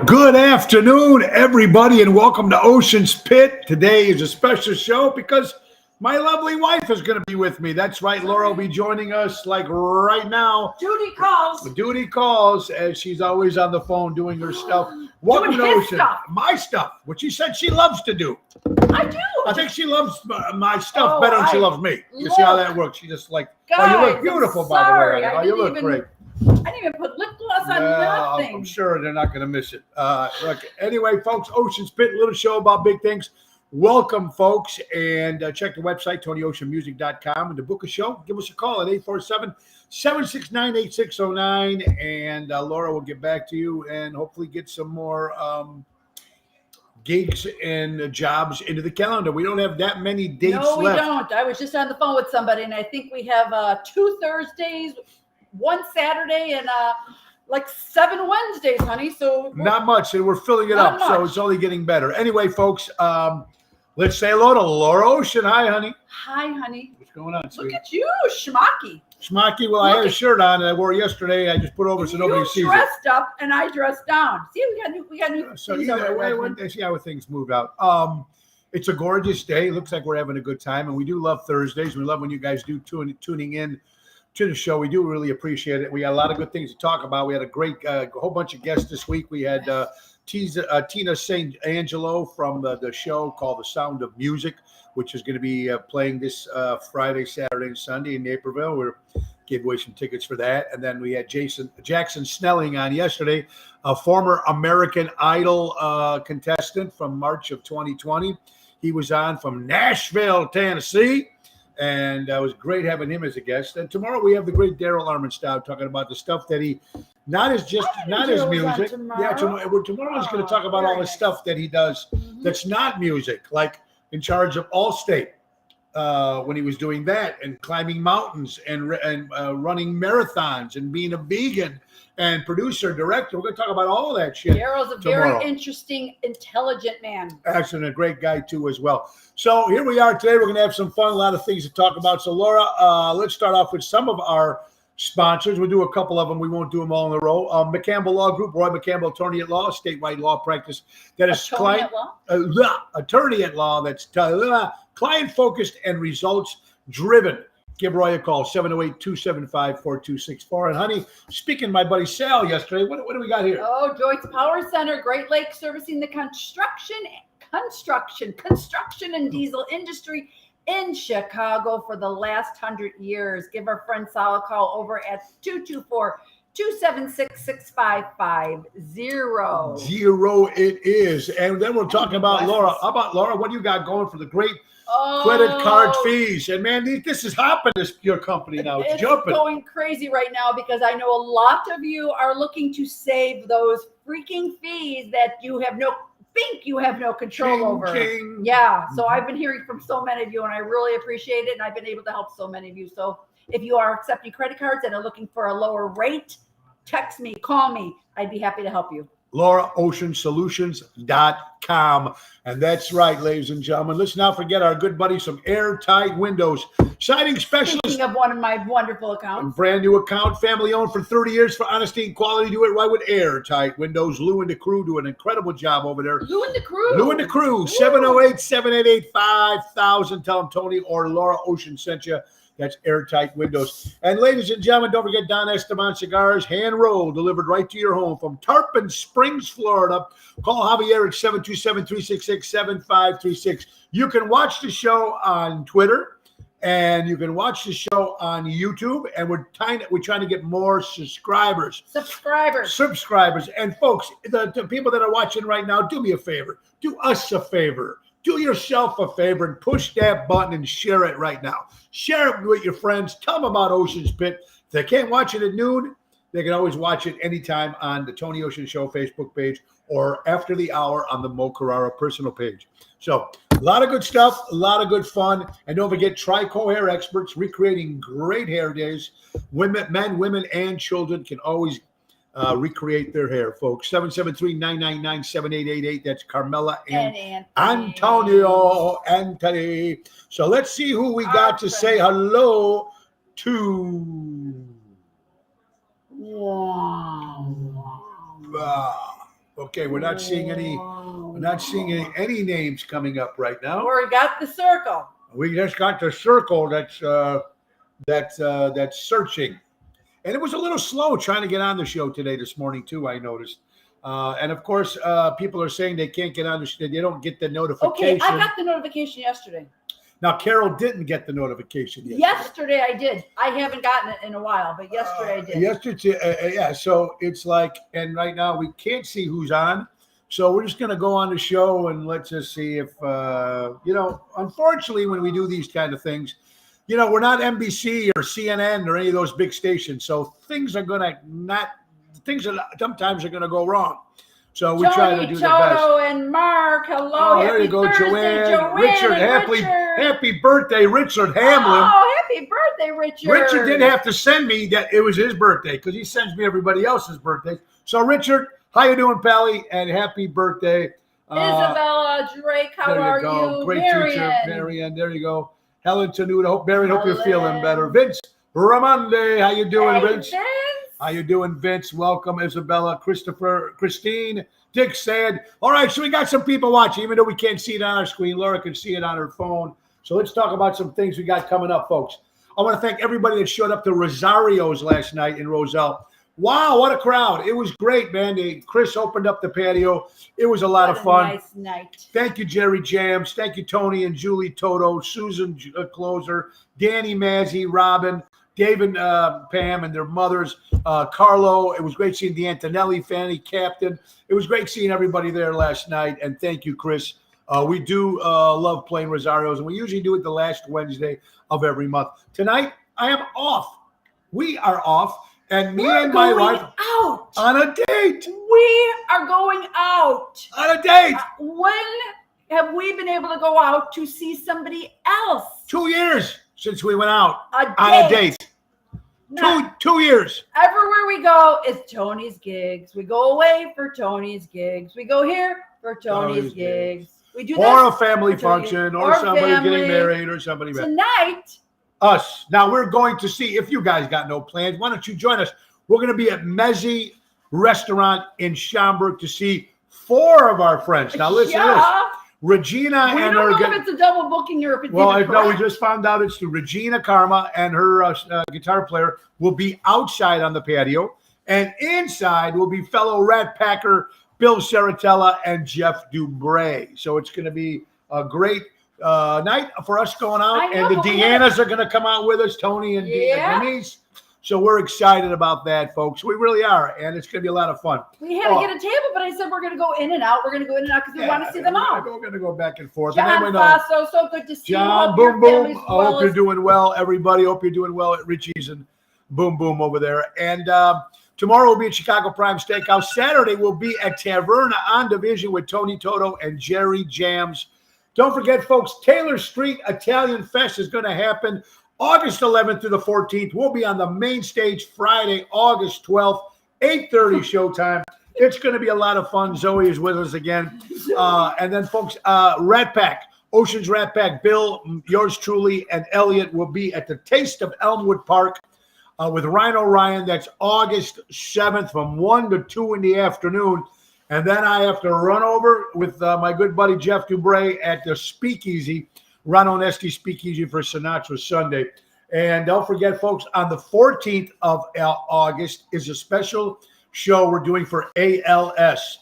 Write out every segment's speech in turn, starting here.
Good afternoon, everybody, and welcome to Ocean's Pit. Today is a special show because my lovely wife is going to be with me. That's right, Laura will be joining us like right now. Duty calls. Duty calls, as she's always on the phone doing her stuff. Welcome to Ocean. Stuff. My stuff, which she said she loves to do. I do. I think she loves my stuff better than she loves me. You see how that works? She just like, guys, you look beautiful, by the way. Oh, you look great. I didn't even put lip gloss on nothing. I'm sure they're not going to miss it. Look, anyway, folks, Ocean's Pit, little show about big things. Welcome, folks, and check the website, TonyOceanMusic.com, and to book a show, give us a call at 847-769-8609, and Laura will get back to you and hopefully get some more gigs and jobs into the calendar. We don't have that many dates left. No, we don't. I was just on the phone with somebody, and I think we have 2 Thursdays, 1 Saturday, and like 7 Wednesdays, honey. So not much, and we're filling it up, so it's only getting better. Anyway, folks, let's say hello to Laura Ocean. Hi, honey. Hi, honey. What's going on, sweetie? Look at you, schmucky. Schmucky. Well, I had a shirt on and I wore it yesterday. I just put over so nobody sees it. You dressed up and I dressed down. See, we got new. So either way, see how things move out. It's a gorgeous day. It looks like we're having a good time, and we do love Thursdays. We love when you guys do tuning in to the show. We do really appreciate it. We got a lot of good things to talk about. We had a great whole bunch of guests this week. We had Tina St. Angelo from the show called The Sound of Music, which is going to be playing this Friday, Saturday, and Sunday in Naperville. We're gave away some tickets for that. And then we had Jackson Snelling on yesterday, a former American Idol contestant from March of 2020. He was on from Nashville, Tennessee. And it was great having him as a guest. And tomorrow we have the great Daryl Armenstadt talking about the stuff that he, not his music. Yeah, tomorrow he's going to talk about all the stuff that he does that's not music, like in charge of Allstate when he was doing that, and climbing mountains and running marathons and being a vegan and producer, director. We're going to talk about all of that shit. Daryl's a very interesting, intelligent man. Actually, a great guy, too, as well. So here we are today. We're going to have some fun, a lot of things to talk about. So, Laura, let's start off with some of our sponsors. We'll do a couple of them. We won't do them all in a row. McCampbell Law Group, Roy McCampbell, attorney at law, statewide law practice. That is attorney at law that's client-focused and results-driven. Give Roy a call, 708-275-4264. And, honey, speaking to my buddy Sal yesterday, what do we got here? Oh, Joyce Power Center, Great Lakes, servicing the construction and diesel industry in Chicago for the last 100 years. Give our friend Sal a call over at 224-276-6550. Zero it is. And then we're talking about Laura. How about, Laura, what do you got going for the great credit card fees? And man, this is hopping, your company now. It's jumping. Going crazy right now because I know a lot of you are looking to save those freaking fees that you have no control over. Yeah. So I've been hearing from so many of you, and I really appreciate it. And I've been able to help so many of you. So if you are accepting credit cards and are looking for a lower rate, text me, call me. I'd be happy to help you. LauraOceanSolutions.com. And that's right, ladies and gentlemen. Let's not forget our good buddies from Airtight Windows. Siding specialist. Speaking of one of my wonderful accounts. Brand new account, family owned for 30 years for honesty and quality. Do it right with Airtight Windows. Lou and the crew do an incredible job over there. Lou and the crew. 708-788-5000. Tell them Tony or Laura Ocean sent you. That's Airtight Windows. And ladies and gentlemen, don't forget Don Esteban Cigars, hand rolled, delivered right to your home from Tarpon Springs, Florida. Call Javier at 727-366-7536. You can watch the show on Twitter, and you can watch the show on YouTube. And we're trying to get more subscribers. And folks, the people that are watching right now, do me a favor. Do us a favor. Do yourself a favor and push that button and share it right now. Share it with your friends. Tell them about Ocean's Pit. If they can't watch it at noon, they can always watch it anytime on the Tony Ocean Show Facebook page or after the hour on the Mo Carrara personal page. So a lot of good stuff, a lot of good fun. And don't forget, Trico Hair Experts, recreating great hair days. Women, men, women, and children can always recreate their hair, folks. 773-999-7888. That's Carmela and Anthony. So let's see who we got to say hello to. Okay, we're not seeing any. We're not seeing any names coming up right now. We got the circle. We just got the circle that's searching, and it was a little slow trying to get on the show this morning too. I noticed, and of course, people are saying they can't get on the show. They don't get the notification. Okay, I got the notification yesterday. Now, Carol didn't get the notification yet. Yesterday I did. I haven't gotten it in a while, but yesterday I did. Yesterday, yeah. So it's like, and right now we can't see who's on. So we're just going to go on the show and let's just see if, unfortunately, when we do these kind of things, we're not NBC or CNN or any of those big stations. So things are sometimes are going to go wrong. So we try to do the best. Toto and Mark, hello. Oh, there you go, Joanne, Richard, happy birthday, Richard Hamlin. Oh, happy birthday, Richard. Richard didn't have to send me that it was his birthday because he sends me everybody else's birthday. So Richard, how you doing, Pally? And happy birthday. Isabella, Drake, how are you? Great teacher, Marianne, there you go. Helen Tenuta, hope you're feeling better. Vince Ramonde, how you doing, Vince? How you doing, Vince? Welcome, Isabella, Christopher, Christine, Dick said. All right, so we got some people watching, even though we can't see it on our screen. Laura can see it on her phone. So let's talk about some things we got coming up, folks. I want to thank everybody that showed up to Rosario's last night in Roselle. Wow, what a crowd. It was great, man. Chris opened up the patio. It was a lot of fun. Nice night. Thank you, Jerry Jams. Thank you, Tony and Julie Toto, Susan Closer, Danny Mazzy, Robin, David, Pam, and their mothers, Carlo. It was great seeing the Antonelli family, Captain. It was great seeing everybody there last night. And thank you, Chris. We do love playing Rosario's, and we usually do it the last Wednesday of every month. Tonight, I am off. We are off. And me and my wife out on a date. We are going out on a date. When have we been able to go out to see somebody else? 2 years since we went out on a date. Two years. Everywhere we go is Tony's gigs. We go away for Tony's gigs. We go here for Tony's gigs. We do or a family function, or somebody getting married, or somebody tonight. Us. Now we're going to see if you guys got no plans. Why don't you join us? We're going to be at Mezzi Restaurant in Schaumburg to see 4 of our friends. Now listen to this. Regina we and don't her. know if it's a double booking or if it's no, we just found out it's to Regina Karma and her guitar player will be outside on the patio, and inside will be fellow Rat Packer Bill Saratella and Jeff Dubray. So it's going to be a great night for us going out, and the Deannas are going to come out with us, Tony and Denise. So we're excited about that, folks. We really are, and it's going to be a lot of fun. We had to get a table, but I said we're going to go in and out. We're going to go in and out because we want to see them all. We're going to go back and forth. John Faso, so good to see you. John, boom, boom. I hope you're doing well, everybody. Hope you're doing well at Richie's and Boom Boom over there. And tomorrow we'll be at Chicago Prime Steakhouse. Saturday we'll be at Taverna on Division with Tony Toto and Jerry Jams. Don't forget, folks, Taylor Street Italian Fest is going to happen August 11th through the 14th. We'll be on the main stage Friday, August 12th, 8:30 showtime. It's going to be a lot of fun. Zoe is with us again. And then, folks, Rat Pack, Oceans Rat Pack, Bill, yours truly, and Elliot will be at the Taste of Elmwood Park with Rhino Ryan. That's August 7th from 1 to 2 in the afternoon. And then I have to run over with my good buddy Jeff Dubray at the Speakeasy, Ron Onesti Speakeasy for Sinatra Sunday. And don't forget, folks, on the 14th of August is a special show we're doing for ALS.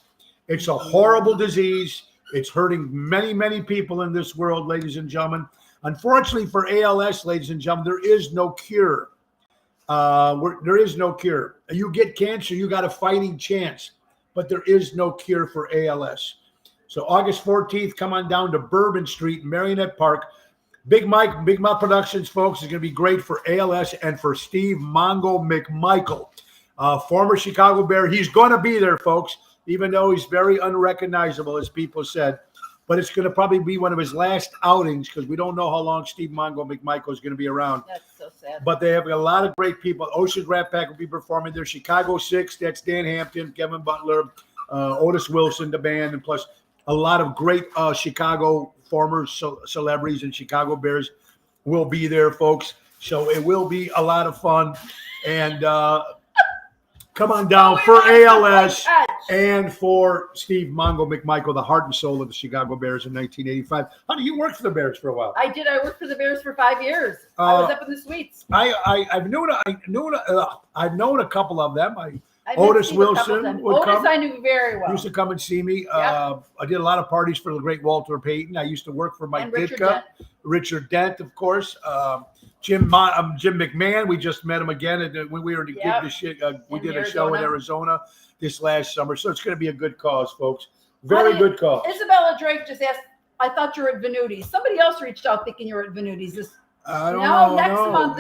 It's a horrible disease. It's hurting many, many people in this world, ladies and gentlemen. Unfortunately for ALS, ladies and gentlemen, there is no cure. There is no cure. You get cancer, you got a fighting chance. But there is no cure for ALS. So August 14th, come on down to Bourbon Street, Marionette Park. Big Mike, Big Mouth Productions, folks, is going to be great for ALS and for Steve Mongo McMichael, former Chicago Bear. He's going to be there, folks. even though he's very unrecognizable, as people said. But it's going to probably be one of his last outings because we don't know how long Steve Mongo McMichael is going to be around. That's so sad. But they have a lot of great people. Ocean Rat Pack will be performing there. Chicago Six, that's Dan Hampton, Kevin Butler, Otis Wilson, the band, and plus a lot of great Chicago former celebrities and Chicago Bears will be there, folks. So it will be a lot of fun. And come on down for ALS and for Steve Mongo McMichael, the heart and soul of the Chicago Bears in 1985. Honey, you worked for the Bears for a while. I did. I worked for the Bears for 5 years. I was up in the suites. I've known a couple of them. Otis Wilson would come. Otis I knew very well. Used to come and see me. Yep. I did a lot of parties for the great Walter Payton. I used to work for Mike Ditka, Richard Dent, of course. Jim McMahon. We just met him again when we were to give this shit. We did a show in Arizona this last summer, so it's going to be a good cause, folks. Very good cause. Isabella Drake just asked. I thought you were at Venuti's. Somebody else reached out thinking you were at Venuti's. I don't know. Next month,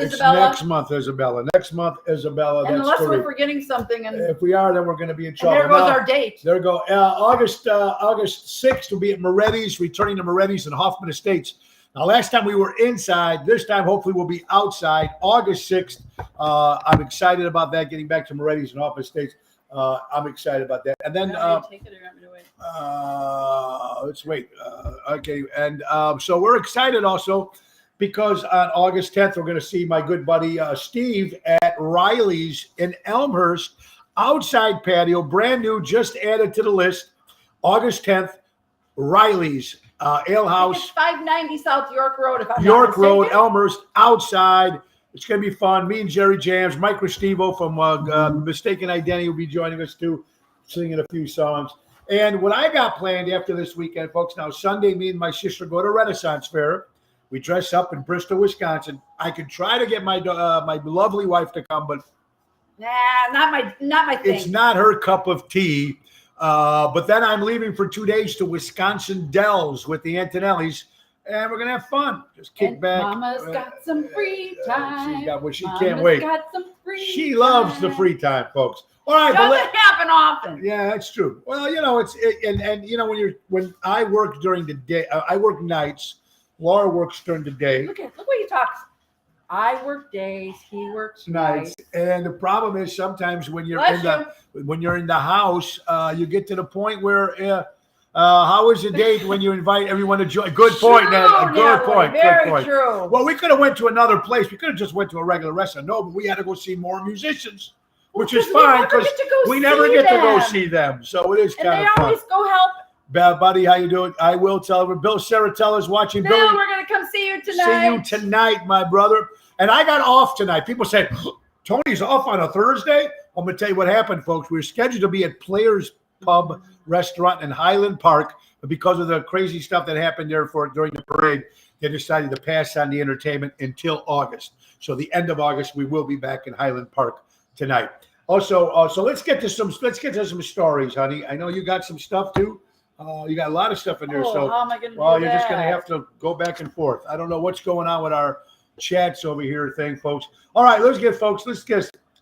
Isabella. Next month, Isabella. And unless we're forgetting something, and if we are, then we're going to be in trouble. And there goes our date. There we go. August 6th will be at Moretti's, returning to Moretti's in Hoffman Estates. Now, last time we were inside. This time, hopefully, we'll be outside. August 6th. I'm excited about that. Getting back to Moretti's and Hoffman Estates. I'm excited about that. And then take it or want me to wait? Let's wait. Okay, and so we're excited also. Because on August 10th, we're going to see my good buddy Steve at Riley's in Elmhurst, outside patio, brand new, just added to the list. August 10th, Riley's Ale House. It's 590 South York Road. If I'm York Road, Elmhurst, outside. It's going to be fun. Me and Jerry Jams, Mike Restivo from Mistaken Identity will be joining us too, singing a few songs. And what I got planned after this weekend, folks, now Sunday, me and my sister go to Renaissance Fair. We dress up in Bristol, Wisconsin. I could try to get my my lovely wife to come, but not my thing. It's not her cup of tea. But then I'm leaving for 2 days to Wisconsin Dells with the Antonellis, and we're gonna have fun. Just kick back. Mama's got some free time. She can't wait. Got some free she loves the free time, folks. All right, doesn't happen often. Yeah, that's true. Well, you know, and you know when I work during the day, I work nights. Laura works during the day. Look what he talks. I work days. He works nights. And the problem is sometimes when you're in the house, you get to the point where how is the date when you invite everyone to join? Good point, Ned. Good point. Very true. Well, we could have went to another place. We could have just went to a regular restaurant. No, but we had to go see more musicians, which is fine because we never get to go see them. So it is kind of fun. They always go help. Buddy, how you doing? I will tell her. Bill Saratella is watching. Bill, we're going to come see you tonight. See you tonight, my brother. And I got off tonight. People say, Tony's off on a Thursday? I'm going to tell you what happened, folks. We were scheduled to be at Players Pub Restaurant in Highland Park, but because of the crazy stuff that happened there during the parade, they decided to pass on the entertainment until August. So the end of August, we will be back in Highland Park tonight. Also, so let's get to some stories, honey. I know you got some stuff too. You got a lot of stuff in there. So, how am I going to do you're just going to have to go back and forth. I don't know what's going on with our chats over here folks. All right, let's get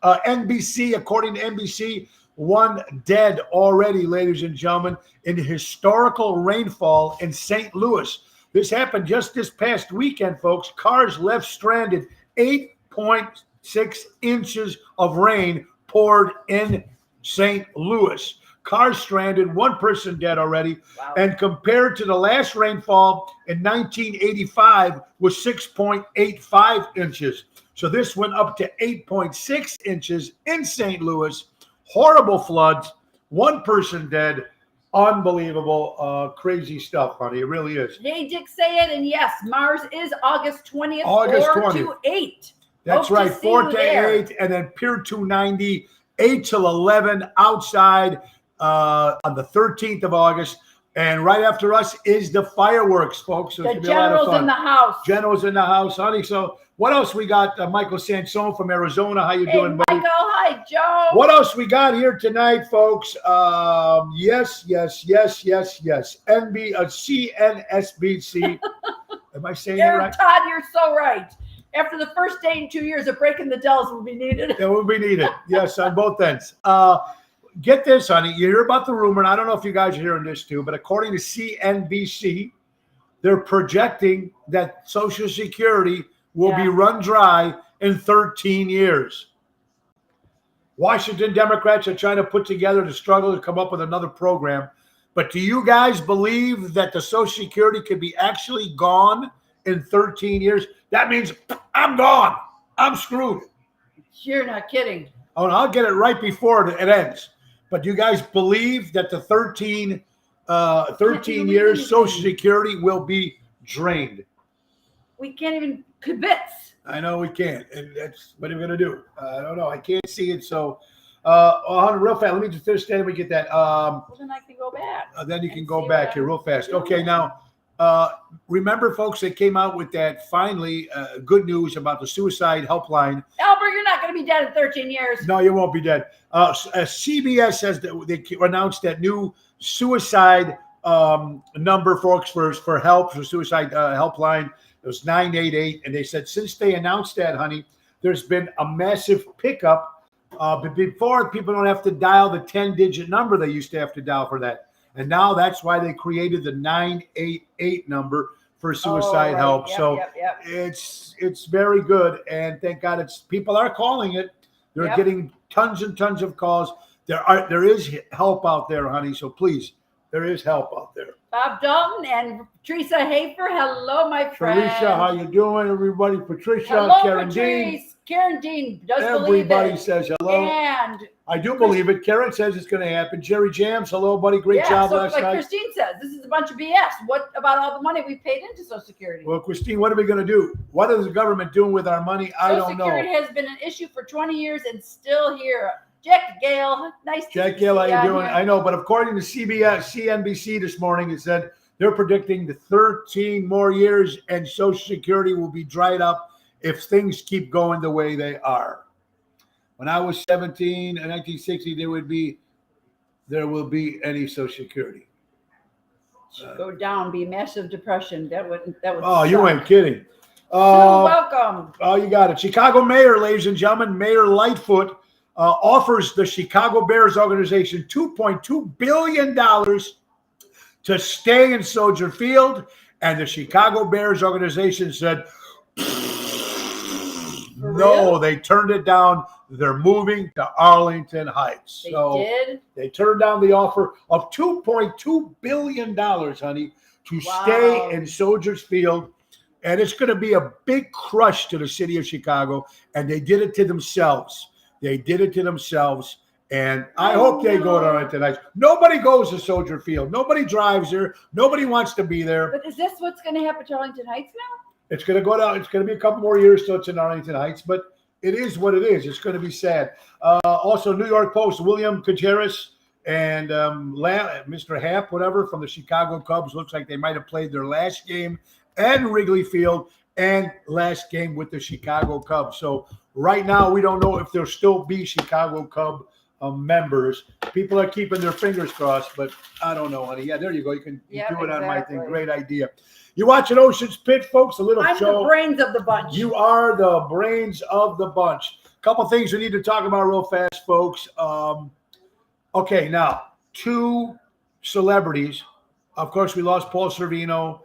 NBC, according to NBC, 1 dead already, ladies and gentlemen, in historical rainfall in St. Louis. This happened just this past weekend, folks. Cars left stranded. 8.6 inches of rain poured in St. Louis. Cars stranded, 1 person dead already. Wow. And compared to the last rainfall in 1985 was 6.85 inches. So this went up to 8.6 inches in St. Louis. Horrible floods, 1 person dead. Unbelievable, crazy stuff, honey. It really is. Hey, Dick, say it. And yes, Mars is August 20th, August 4 20th. to 8. That's Hope right, 4 to 8. And then Pier 290, 8 till 11 outside. On the 13th of August. And right after us is the fireworks, folks. So the General's in the house. General's in the house, honey. So what else we got? Michael Sansone from Arizona. How you doing, buddy? Michael, hi, Joe. What else we got here tonight, folks? Yes. CNSBC. Am I saying that right? Todd, you're so right. After the first day in 2 years of breaking the Dells will be needed. It will be needed. Yes, on both ends. get this, honey. You hear about the rumor, and I don't know if you guys are hearing this too, but according to CNBC, they're projecting that Social Security will be run dry in 13 years. Washington Democrats are trying to put together the struggle to come up with another program. But do you guys believe that the Social Security could be actually gone in 13 years? That means I'm gone. I'm screwed. You're not kidding. Oh, and I'll get it right before it ends. But do you guys believe that the 13 years Social Security will be drained? We can't even convince. I know we can't, and that's what are we gonna do? I don't know. I can't see it. So, real fast. Let me just finish that. We get that. Well, then I can go back. Then you can go back here real fast. Okay, now remember, folks, they came out with that finally good news about the suicide helpline. Albert, you're not going to be dead in 13 years. No, you won't be dead. CBS says that they announced that new suicide number, folks, for help, for suicide helpline. It was 988, and they said since they announced that, honey, there's been a massive pickup. But before, people don't have to dial the 10-digit number they used to have to dial for that, and now that's why they created the 988 number for suicide help. It's very good, and thank God people are calling it. They're getting tons and tons of calls. There is help out there, honey. So please, there is help out there. Bob Dalton and Teresa Hafer. Hello, my friend. Teresa, how you doing, everybody? Patricia, hello, Karen Patrice. Dean. Karen Dean does Everybody believe it. says hello. And I do believe it. Karen says it's going to happen. Jerry Jams, hello, buddy. Great job last like night. Christine says, this is a bunch of BS. What about all the money we paid into Social Security? Well, Christine, what are we going to do? What is the government doing with our money? I don't know. Social Security has been an issue for 20 years and still here. Jack Gale, nice to Jack Gale, how you doing? Here. I know, but according to CNBC this morning, it said they're predicting the 13 more years and Social Security will be dried up if things keep going the way they are. When I was 17 in 1960, there will be any Social Security. Go down, be massive depression. That would. Oh, you ain't kidding. Welcome. Oh, you got it. Chicago Mayor, ladies and gentlemen, Mayor Lightfoot offers the Chicago Bears organization $2.2 billion to stay in Soldier Field, and the Chicago Bears organization said, no, they turned it down. They're moving to Arlington Heights. They turned down the offer of $2.2 billion, honey, to stay in Soldiers Field. And it's going to be a big crush to the city of Chicago. And they did it to themselves. And I hope they go to Arlington Heights. Nobody goes to Soldier Field. Nobody drives there. Nobody wants to be there. But is this what's going to happen to Arlington Heights now? It's going to go down. It's going to be a couple more years till it's in Arlington Heights, but it is what it is. It's going to be sad. Also, New York Post, William Contreras and Mr. Happ, whatever, from the Chicago Cubs. Looks like they might have played their last game at Wrigley Field and last game with the Chicago Cubs. So right now, we don't know if there'll still be Chicago Cub members. People are keeping their fingers crossed, but I don't know, honey. Yeah, there you go. You can do it on my thing. Great idea. You watching Ocean's Pitch, folks? A little show. I'm the brains of the bunch. You are the brains of the bunch. A couple things we need to talk about real fast, folks. Okay, now, 2 celebrities. Of course, we lost Paul Sorvino.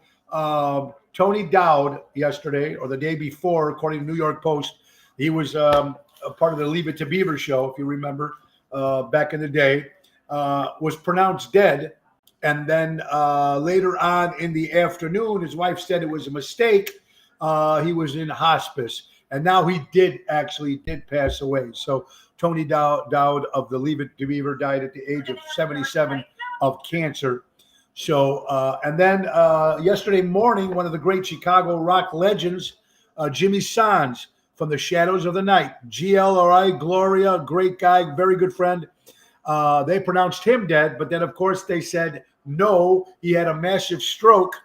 Tony Dowd yesterday or the day before, according to New York Post. He was a part of the Leave It to Beaver show, if you remember, back in the day. Was pronounced dead. And then later on in the afternoon, his wife said it was a mistake. He was in hospice. And now he did pass away. So Tony Dowd of the Leave It to Beaver died at the age of 77 of cancer. So, and then yesterday morning, one of the great Chicago rock legends, Jimmy Sands from the Shadows of the Night, GLRI, Gloria, great guy, very good friend. They pronounced him dead, but then, of course, they said, no, he had a massive stroke.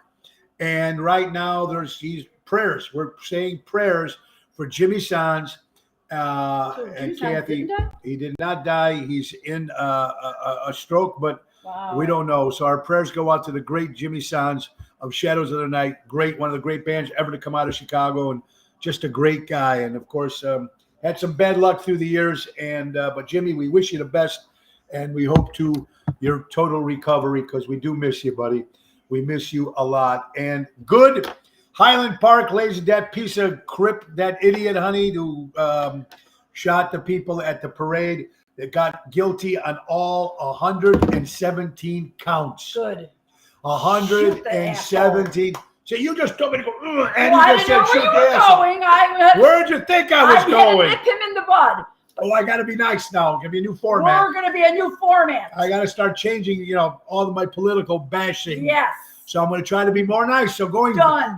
And right now, these prayers. We're saying prayers for Jimmy Sands and Kathy. He did not die. He's in a stroke, but we don't know. So our prayers go out to the great Jimmy Sands of Shadows of the Night. Great, one of the great bands ever to come out of Chicago, and just a great guy. And, of course, had some bad luck through the years. And but, Jimmy, we wish you the best. And we hope to your total recovery because we do miss you, buddy. We miss you a lot. And good Highland Park, ladies, that piece of crip, that idiot, honey, who shot the people at the parade that got guilty on all 117 counts. Good. 117. So you just told me to go, and Well, you just said shoot the going. Where'd you think I was going? Nip him in the bud. Oh, I got to be nice now. Give me a new format. We're going to be a new format. I got to start changing, all of my political bashing. Yes. So I'm going to try to be more nice. So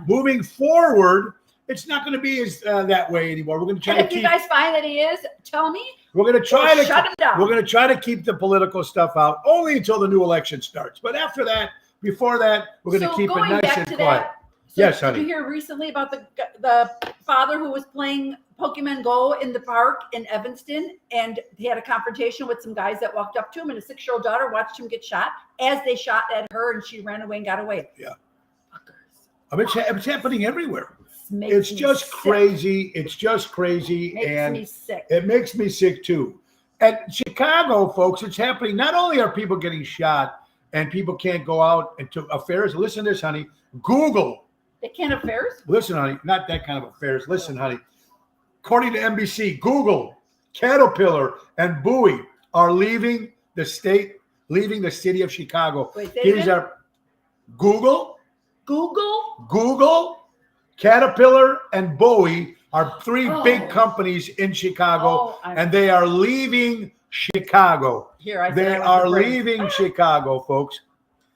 moving forward, it's not going to be as that way anymore. We're going to try and if you guys find that he is, tell me. We're going to try to shut him down. We're going to try to keep the political stuff out only until the new election starts. But after that, before that, we're going to keep it nice and quiet. Yes, honey. Did you hear recently about the father who was playing Pokemon Go in the park in Evanston, and he had a confrontation with some guys that walked up to him, and a 6-year-old daughter watched him get shot as they shot at her, and she ran away and got away. Yeah. I mean, it's happening everywhere. It's just crazy. It's just crazy. Makes me sick. It makes me sick too. At Chicago, folks, it's happening. Not only are people getting shot and people can't go out into affairs. Listen to this, honey. Google. They can't have affairs? Listen, honey. Not that kind of affairs. Listen, honey. According to NBC, Google, Caterpillar, and Bowie are leaving the city of Chicago. Wait, These are Google, Google, Caterpillar, and Bowie are 3 big companies in Chicago, and they are leaving Chicago. They are leaving Chicago, folks.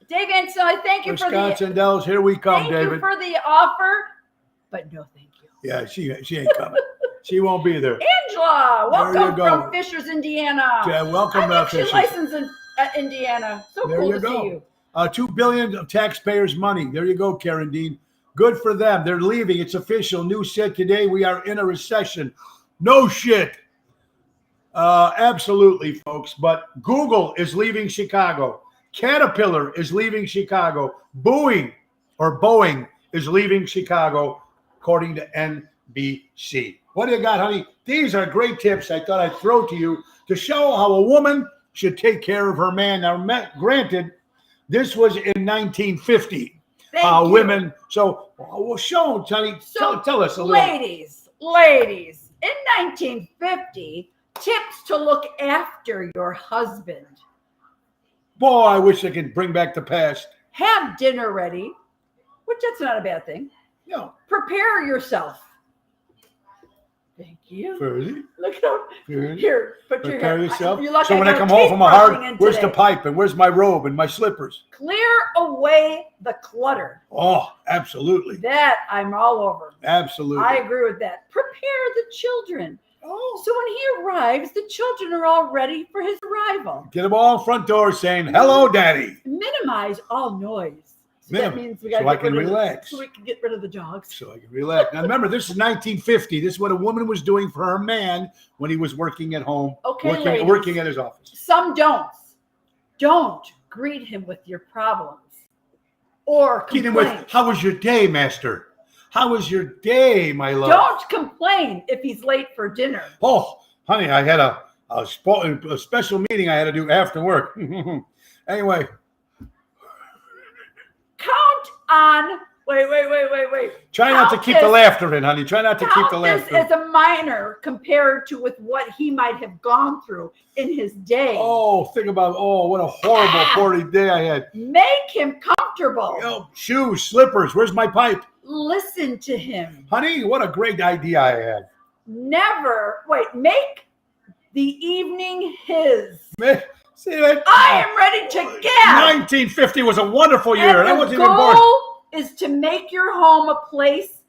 Dave Anson, I thank you Wisconsin Dells, here we come, David. Thank you for the offer, but no thank you. Yeah, she ain't coming. She won't be there. Angela, welcome from Fishers, Indiana. Yeah, welcome, I'm actually Fishers. licensed in Indiana. So there cool you to go. see you. $2 billion of taxpayers' money. There you go, Karen Dean. Good for them. They're leaving. It's official. News said today we are in a recession. No shit. Absolutely, folks. But Google is leaving Chicago. Caterpillar is leaving Chicago. Boeing is leaving Chicago, according to NBC. What do you got, honey? These are great tips I thought I'd throw to you to show how a woman should take care of her man. Now, granted, this was in 1950. Women. So, show, honey. So, tell us a little. Ladies, in 1950, tips to look after your husband. Boy, I wish I could bring back the past. Have dinner ready, which that's not a bad thing. No. Prepare yourself. Thank you. Ferdy. Look out. Here, put your Prepare yourself. So when I come home from a hard, where's the pipe and where's my robe and my slippers? Clear away the clutter. Oh, absolutely. That I'm all over. Absolutely. I agree with that. Prepare the children. Oh. So when he arrives, the children are all ready for his arrival. Get them all front door saying, hello, Daddy. Minimize all noise. So that means we so I can relax. So we can get rid of the dogs. So I can relax. Now remember, this is 1950. This is what a woman was doing for her man when he was working at home, working at his office. Some don'ts. Don't greet him with your problems or complain. Greet him with, how was your day, master? How was your day, my love? Don't complain if he's late for dinner. Oh, honey, I had a special meeting I had to do after work. Anyway. Count on. Wait. Try not to keep the laughter in, honey. Try not to keep the laughter. This as a minor compared to with what he might have gone through in his day. Oh, think about, what a horrible, poorly day I had. Make him comfortable. Shoes, slippers. Where's my pipe? Listen to him. Honey, what a great idea I had. Make the evening his. See that? I am ready to get. 1950 was a wonderful year. And I wasn't even the born. goal is to make your home a place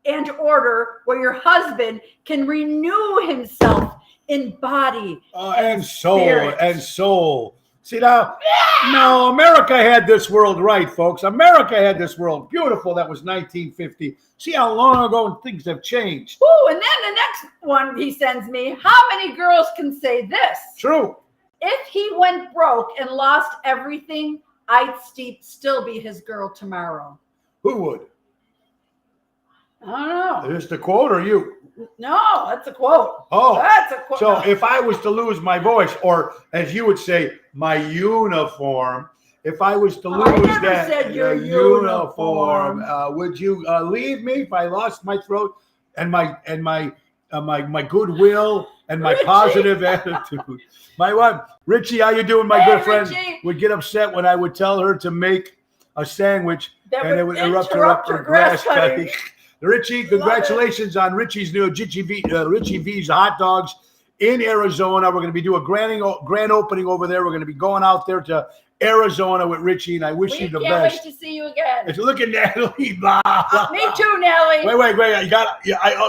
and order where your husband can renew himself in body and soul. See now, no, America had this world right, folks. America had this world beautiful. That was 1950. See how long ago things have changed. Ooh, and then the next one he sends me, how many girls can say this? True. If he went broke and lost everything, I'd still be his girl tomorrow. Who would? I don't know. Is this the quote or you? No, that's a quote. Oh, That's a quote. so if I was to lose my voice, or as you would say, my uniform, if I was to lose I never that said your uniform. would you leave me if I lost my throat and my goodwill and my Richie. positive attitude? My wife, Richie, how you doing, my Hey, good friend? Richie. Would get upset when I would tell her to make a sandwich That and it would interrupt her grass cutting. Richie, congratulations on Richie's new Richie V's hot dogs in Arizona. We're going to be doing a grand opening over there. We're going to be going out there to Arizona with Richie, and I wish you the can't best. wait to see you again. Look at Natalie. Blah, blah, Me too, Nelly. Wait. You got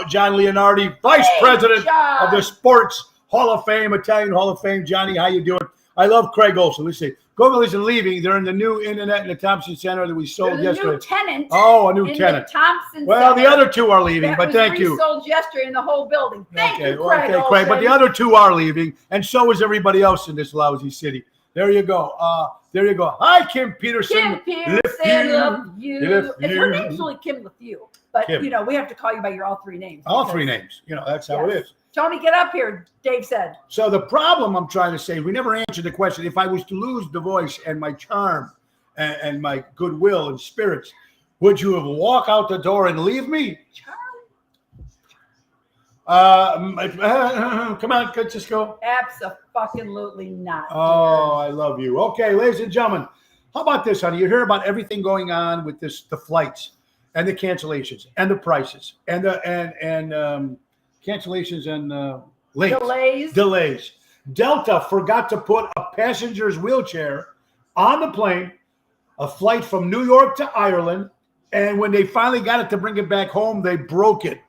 John Leonardi, Vice President John. of the Sports Hall of Fame, Italian Hall of Fame. Johnny, how you doing? I love Craig Olson. Let's see. Google isn't leaving. They're in the new internet in the Thompson Center that we sold yesterday. New tenant. Oh, a new in tenant. The Thompson Well, Center the other two are leaving, that but was thank you. Sold yesterday in the whole building. Thank you, Craig. Okay, Craig. But the other two are leaving, and so is everybody else in this lousy city. There you go. Hi, Kim Peterson. Kim Peterson, love you. Her name's really Kim LeFew, but Kim. we have to call you by your all three names. All three names. That's how it is. Tony, get up here, Dave said. So the problem I'm trying to say, we never answered the question. If I was to lose the voice and my charm and my goodwill and spirits, would you have walked out the door and leave me? Come on, just go. Abso-fucking-lutely not. Oh, I love you. Okay, ladies and gentlemen, how about this, honey? You hear about everything going on with the flights and the cancellations and the prices and the cancellations and delays. Delta forgot to put a passenger's wheelchair on the plane, a flight from New York to Ireland, and when they finally got it to bring it back home, they broke it.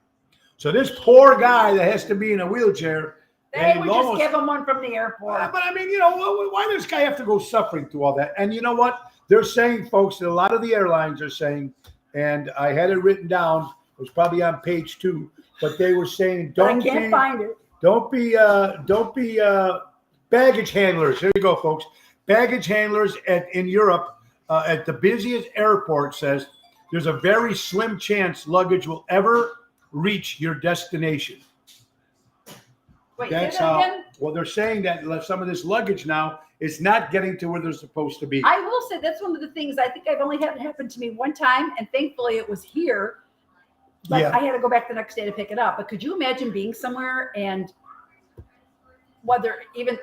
So this poor guy that has to be in a wheelchair. They would just give him one from the airport. But I mean, why does this guy have to go suffering through all that? And you know what? They're saying, folks, that a lot of the airlines are saying, and I had it written down, it was probably on page 2, but they were saying, I can't find it. Don't be baggage handlers. Here you go, folks. Baggage handlers in Europe at the busiest airport says there's a very slim chance luggage will ever reach your destination. Wait, that's how. Again? Well, they're saying that some of this luggage now is not getting to where they're supposed to be. I will say that's one of the things I think I've only had it happen to me one time, and thankfully it was here. But I had to go back the next day to pick it up. But could you imagine being somewhere and whether even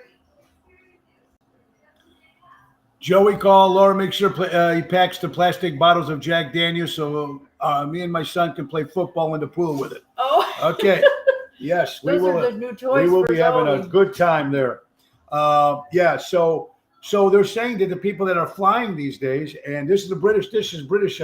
Joey called Laura, make sure he packs the plastic bottles of Jack Daniels so me and my son can play football in the pool with it. Oh, okay. Yes, we will. Are good new toys we will be Joey. Having a good time there. So they're saying that the people that are flying these days, and this is British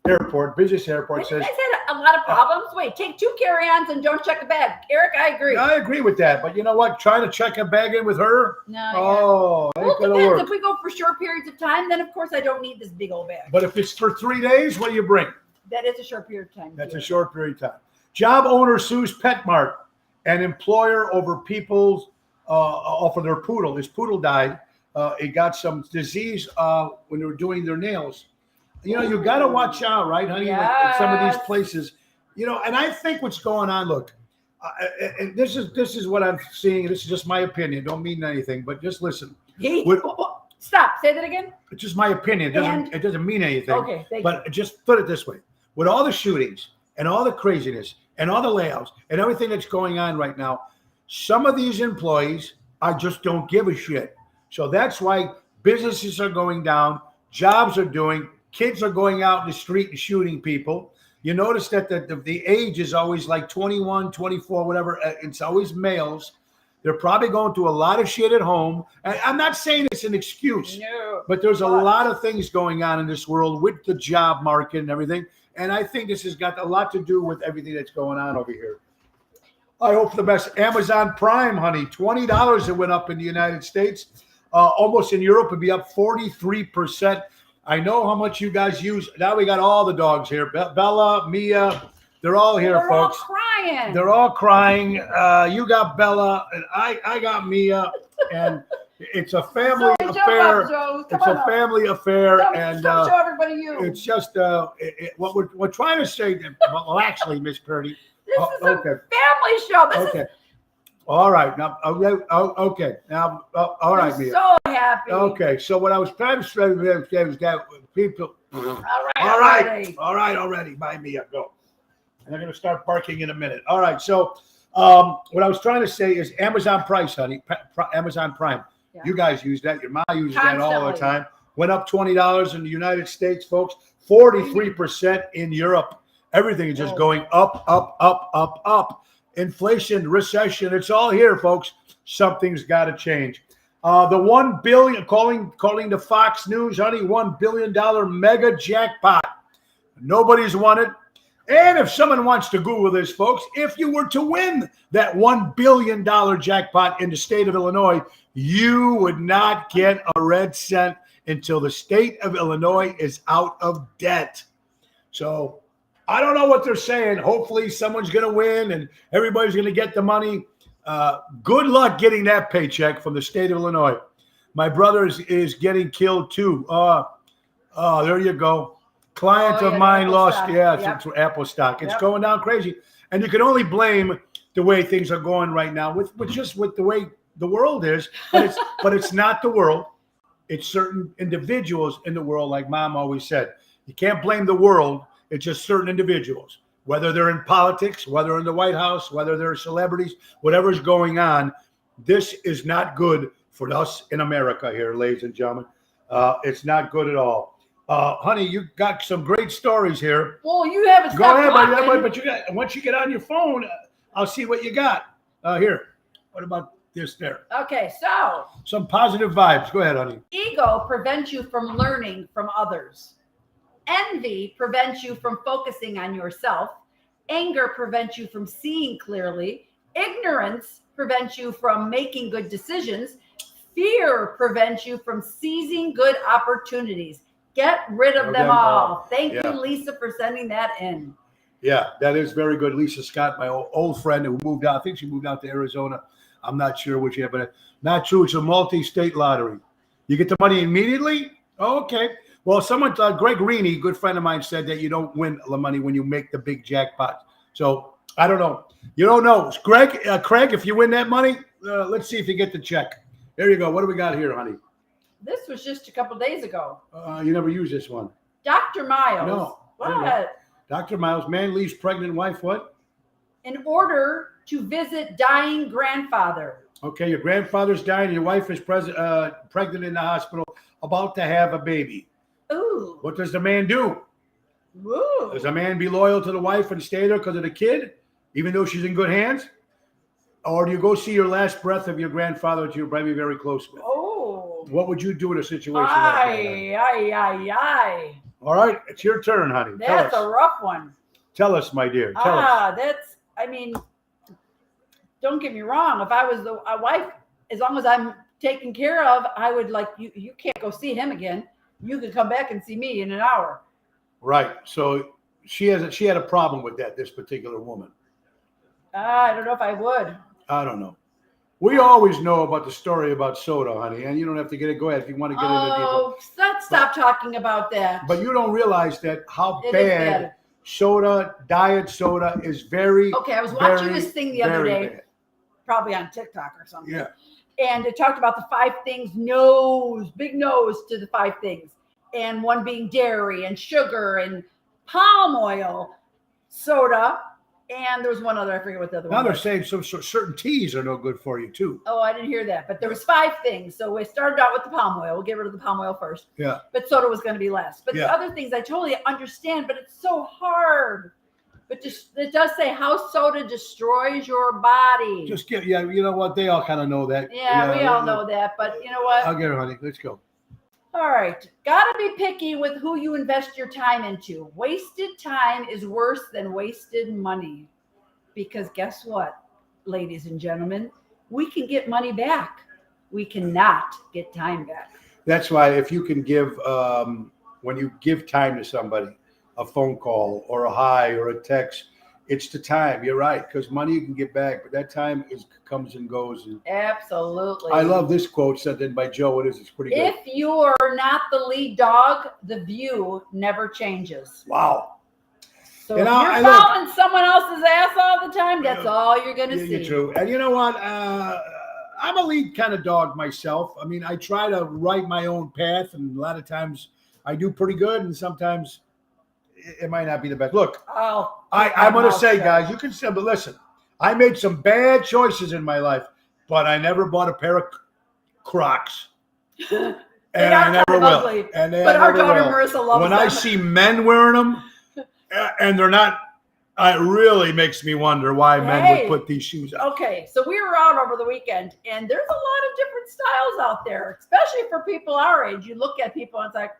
airport, business airport says. You guys had a lot of problems. Wait, take 2 carry-ons and don't check a bag. Eric, I agree. I agree with that, but you know what? Trying to check a bag in with her? No. Oh, well, it depends. Work. If we go for short periods of time, then of course I don't need this big old bag. But if it's for 3 days, what do you bring? That is a short period of time. That's a short period of time. Job owner sues PetMart and employer over people's for their poodle. His poodle died. It got some disease when they were doing their nails. You got to watch out, right, honey? Yes. Like in some of these places, and I think what's going on, look, and this is what I'm seeing. This is just my opinion. Don't mean anything, but just listen. Stop. Say that again. It's just my opinion. It doesn't mean anything. Okay, but just put it this way. With all the shootings and all the craziness and all the layoffs and everything that's going on right now, some of these employees, I just don't give a shit. So that's why businesses are going down, jobs are doing, kids are going out in the street and shooting people. You notice that the age is always like 21, 24, whatever. It's always males. They're probably going through a lot of shit at home. And I'm not saying it's an excuse, but there's a lot of things going on in this world with the job market and everything. And I think this has got a lot to do with everything that's going on over here. I hope for the best. Amazon Prime, honey, $20 it went up in the United States. Almost in Europe, it'd be up 43%. I know how much you guys use. Now we got all the dogs here. Bella, Mia, they're all here, folks. They're all crying. They're all crying. You got Bella, and I got Mia. And It's a family Joe, affair. jump up, Joe. Come It's on a up. family affair, and Come show everybody you. it's just what we're trying to say. Well, actually, Miss Purdy. This is a Okay. family show. This Okay. is. All right. Now, okay. Now, all right, I'm Mia. so happy. Okay. So what I was trying to say is that people. All right. All right. already. All right. Already. Bye, Mia. Go. And they're going to start barking in a minute. All right. So what I was trying to say is Amazon Price, honey. Amazon Prime. Yeah. You guys use that. Your mom uses that all the Constantly. time. Went up $20 in the United States, folks. 43% in Europe. Everything is just going up, up, up, up, up. Inflation, recession, it's all here, folks. Something's got to change. The $1 billion, calling the Fox News, honey, $1 billion mega jackpot. Nobody's won it. And if someone wants to Google this, folks, if you were to win that $1 billion jackpot in the state of Illinois, you would not get a red cent until the state of Illinois is out of debt. So I don't know what they're saying. Hopefully someone's going to win and everybody's going to get the money. Good luck getting that paycheck from the state of Illinois. My brother is getting killed too. There you go. Client of mine lost. Stock. Yeah, it's Apple stock. It's going down crazy. And you can only blame the way things are going right now with the way the world is. But it's not the world. It's certain individuals in the world, like Mom always said. You can't blame the world. It's just certain individuals, whether they're in politics, whether in the White House, whether they're celebrities, whatever's going on. This is not good for us in America here, ladies and gentlemen. It's not good at all. Honey, you got some great stories here. Well, you haven't Go stopped ahead, talking. but you got once you get on your phone, I'll see what you got. Here. What about this there? Okay, so Some positive vibes. Go ahead, honey. ego prevents you from learning from others. Envy prevents you from focusing on yourself. Anger prevents you from seeing clearly. Ignorance prevents you from making good decisions. Fear prevents you from seizing good opportunities. Get rid of them all. Thank you, Lisa, for sending that in. Yeah, that is very good. Lisa Scott, my old friend who moved out. I think she moved out to Arizona. I'm not sure which yet, but not true. It's a multi-state lottery. You get the money immediately? Oh, okay. Well, Greg Reaney, good friend of mine, said that you don't win the money when you make the big jackpot. So I don't know. You don't know. Craig, if you win that money, let's see if you get the check. There you go. What do we got here, honey? This was just a couple days ago. You never use this one. Dr. Miles. No. What? Dr. Miles, man leaves pregnant wife, what? In order to visit dying grandfather. Okay, your grandfather's dying. Your wife is pregnant in the hospital, about to have a baby. Ooh. What does the man do? Ooh. Does a man be loyal to the wife and stay there because of the kid, even though she's in good hands? Or do you go see your last breath of your grandfather that you're probably very close with? Oh. What would you do in a situation like that? Aye. All right, it's your turn, honey. That's a rough one. Tell us, my dear. Tell us. Don't get me wrong. If I was a wife, as long as I'm taken care of, I would you can't go see him again. You can come back and see me in an hour. Right. So she had a problem with that, this particular woman. I don't know if I would. I don't know. We always know about the story about soda, honey, and you don't have to get it. Go ahead if you want to get into it. Oh, let's stop talking about that. But you don't realize that how It is bad soda, diet soda is very. Okay, I was watching very, this thing the other day, bad. probably on TikTok or something. Yeah. And it talked about the 5 things, big nose to the 5 things. And one being dairy and sugar and palm oil, soda. And there was one other, I forget what the other one Now they're was. saying some certain teas are no good for you too. Oh, I didn't hear that. But there was 5 things. So we started out with the palm oil. We'll get rid of the palm oil first. Yeah. But soda was going to be less. But the other things I totally understand, but it's so hard. But it does say how soda destroys your body. You know what? They all kind of know that. Yeah, we all know that. But you know what? I'll get her, honey. Let's go. All right. Gotta be picky with who you invest your time into. Wasted time is worse than wasted money. Because guess what, ladies and gentlemen? We can get money back. We cannot get time back. That's why if you can give, when you give time to somebody, a phone call or a hi or a text, it's the time. You're right, because money you can get back, but that time comes and goes. And Absolutely. I love this quote sent in by Joe. It is. It's pretty good. If you're not the lead dog, the view never changes. Wow. So if you're following someone else's ass all the time, that's all you're going to see. True. And you know what? I'm a lead kind of dog myself. I mean, I try to write my own path, and a lot of times I do pretty good, and sometimes it might not be the best. Look, I'm going to say, guys, you can say, but listen, I made some bad choices in my life, but I never bought a pair of Crocs. And I never will. Ugly. But our daughter Marissa loves them. When I see men wearing them, and they're not, it really makes me wonder why men would put these shoes on. Okay, so we were out over the weekend, and there's a lot of different styles out there, especially for people our age. You look at people, and it's like,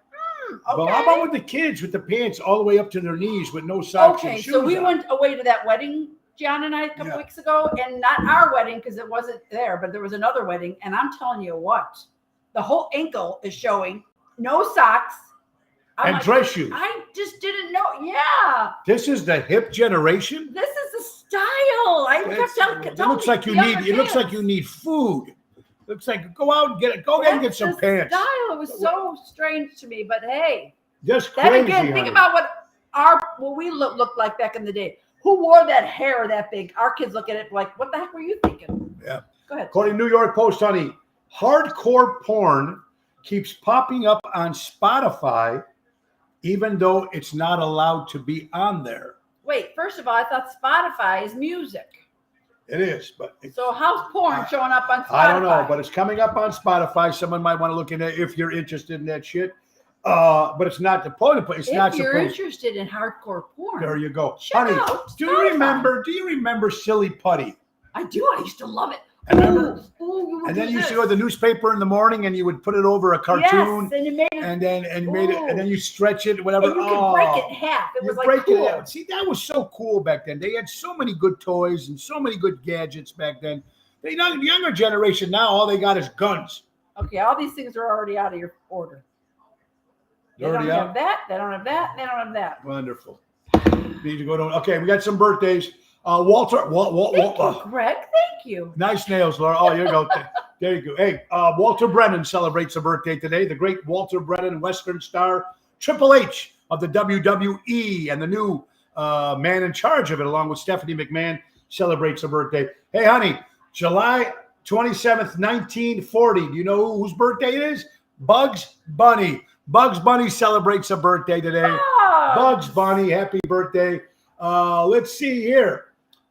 okay. Well, how about with the kids with the pants all the way up to their knees with no socks and shoes so we on? went away to that wedding, John and I, a couple weeks ago, and not our wedding because it wasn't there, but there was another wedding, and I'm telling you what, the whole ankle is showing, no socks. And dress shoes. I just didn't know. Yeah. This is the hip generation. This is the style. It looks like you need. It looks like you need food. Looks like go out and get it. Go and get some pants. Style. It was so strange to me, but hey, just crazy. Then again, think about what we looked like back in the day. Who wore that hair that big? Our kids look at it like, what the heck were you thinking? Yeah. Go ahead. According to New York Post, honey, hardcore porn keeps popping up on Spotify, even though it's not allowed to be on there. Wait, first of all, I thought Spotify is music. It is, but so how's porn showing up on Spotify? I don't know, but it's coming up on Spotify. Someone might want to look into it if you're interested in that shit. But it's not the point. It's not. If you're interested in hardcore porn, there you go, honey. Do you remember Silly Putty? I do. I used to love it. And remember, and then you used to go to the newspaper in the morning, and you would put it over a cartoon, yes, and you made it, and then you stretch it, whatever. And you could break it in half. It was like cool. See, that was so cool back then. They had so many good toys and so many good gadgets back then. The younger generation now, all they got is guns. Okay, all these things are already out of your order. They don't have that. They don't have that. They don't have that. Wonderful. Need to go to. Okay, we got some birthdays. Walter. Thank you, Greg. Thank you. Nice nails, Laura. Oh, you go. There you go. Hey, Walter Brennan celebrates a birthday today. The great Walter Brennan, Western star, Triple H of the WWE, and the new man in charge of it, along with Stephanie McMahon, celebrates a birthday. Hey, honey, July 27th, 1940. Do you know whose birthday it is? Bugs Bunny. Bugs Bunny celebrates a birthday today. Bugs Bunny, happy birthday. Let's see here.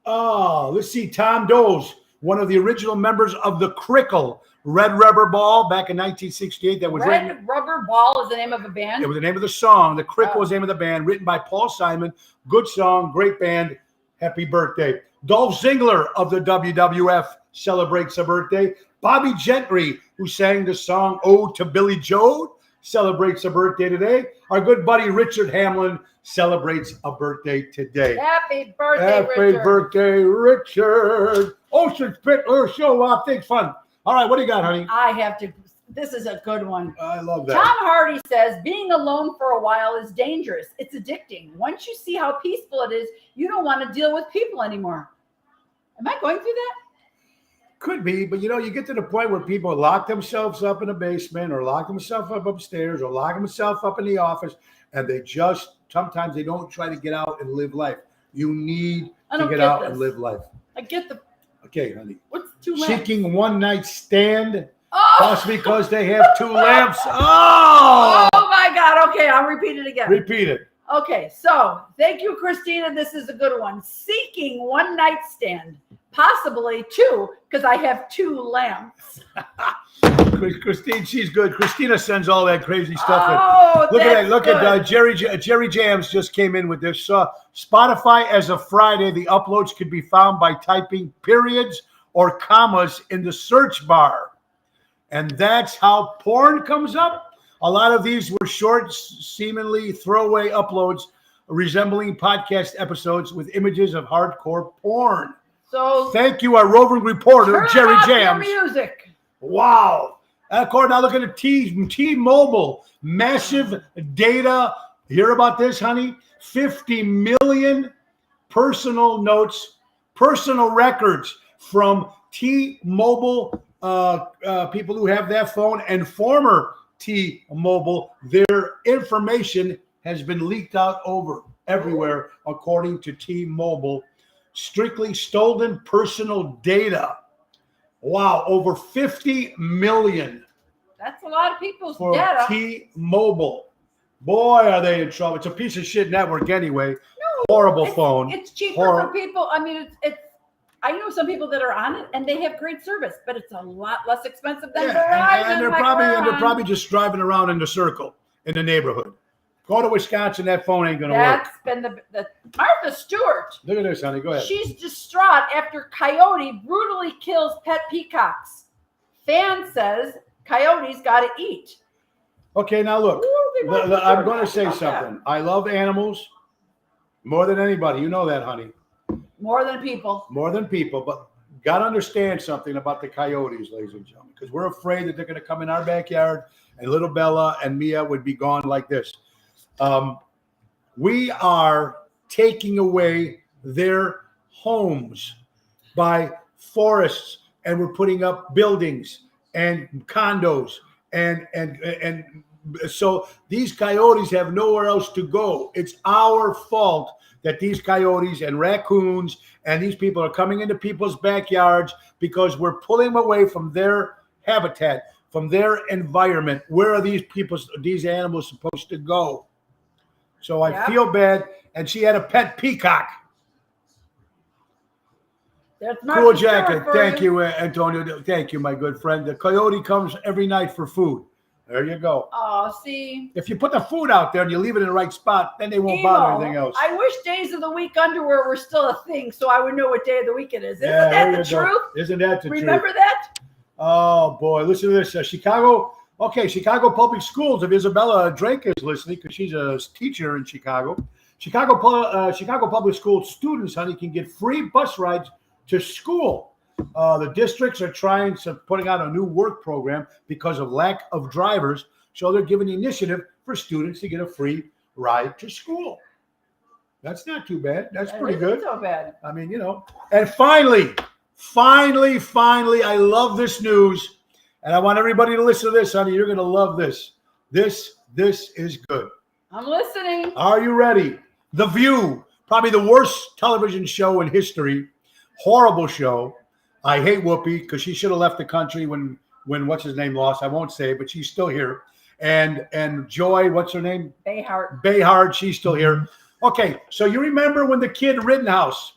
Let's see. Tom Doles, one of the original members of the Crickle Red Rubber Ball back in 1968. That was Red Rubber Ball is the name of a band? It was the name of the song. The Crickle was the name of the band, written by Paul Simon. Good song, great band. Happy birthday. Dolph Ziggler of the WWF celebrates a birthday. Bobby Gentry, who sang the song Ode to Billy Joe, celebrates a birthday today. Our good buddy Richard Hamlin celebrates a birthday today. Happy birthday, Happy birthday, Richard. Ocean Spit show off. Thanks, fun. All right, what do you got, honey? I have to. This is a good one. I love that. Tom Hardy says, being alone for a while is dangerous. It's addicting. Once you see how peaceful it is, you don't want to deal with people anymore. Am I going through that? Could be, but you get to the point where people lock themselves up in a basement or lock themselves up upstairs or lock themselves up in the office, and sometimes they don't try to get out and live life. You need to get out and live life. I get the. Okay, honey. What's two lamps? Seeking one night stand. Just because they have two lamps. Oh my God. Okay, I'll repeat it again. Repeat it. Okay, so thank you, Christina. This is a good one. Seeking one night stand. Possibly two, because I have two lamps. Christine, she's good. Christina sends all that crazy stuff in. Look at that. Look at Jerry Jams just came in with this. Spotify as of Friday, the uploads could be found by typing periods or commas in the search bar. And that's how porn comes up. A lot of these were short, seemingly throwaway uploads resembling podcast episodes with images of hardcore porn. So thank you, our roving reporter, Jerry Jams. Music. Wow. Now look at T-Mobile. Massive data. Hear about this, honey? 50 million personal notes, personal records from T-Mobile people who have that phone and former T-Mobile. Their information has been leaked out over everywhere, according to T-Mobile. Strictly stolen personal data. Wow, over 50 million. That's a lot of people's for data. T-Mobile. Boy, are they in trouble. It's a piece of shit network anyway. No, horrible phone. It's cheaper for people. I mean, it's I know some people that are on it and they have great service, but it's a lot less expensive than Verizon. And they're probably just driving around in the circle in the neighborhood. Go to Wisconsin, that phone ain't gonna work. That's been the Martha Stewart. Look at this, honey. Go ahead. She's distraught after coyote brutally kills pet peacocks. Fan says coyotes got to eat. Okay, now look. Ooh, I'm going to say something. That. I love animals more than anybody. You know that, honey. More than people. More than people, but got to understand something about the coyotes, ladies and gentlemen, because we're afraid that they're going to come in our backyard and little Bella and Mia would be gone like this. We are taking away their homes by forests, and we're putting up buildings and condos, and so these coyotes have nowhere else to go. It's our fault that these coyotes and raccoons and these people are coming into people's backyards because we're pulling them away from their habitat, from their environment. Where are these animals supposed to go? So I feel bad. And she had a pet peacock. Cool jacket. Thank you, Antonio. Thank you, my good friend. The coyote comes every night for food. There you go. Oh, see. If you put the food out there and you leave it in the right spot, then they won't bother anything else. I wish days of the week underwear were still a thing so I would know what day of the week it is. Isn't that the truth? Isn't that the truth? Remember that? Oh, boy. Listen to this. Chicago Public Schools, if Isabella Drake is listening, because she's a teacher in Chicago. Chicago Public School students, honey, can get free bus rides to school. The districts are putting out a new work program because of lack of drivers. So they're giving the initiative for students to get a free ride to school. That's not too bad. That's pretty good. So bad. I mean, and finally, I love this news. And I want everybody to listen to this, honey. You're going to love this. This is good. I'm listening. Are you ready? The View, probably the worst television show in history. Horrible show. I hate Whoopi because she should have left the country when what's his name lost. I won't say, but she's still here. And Joy, what's her name? Behar, she's still here. Okay, so you remember when the kid Rittenhouse?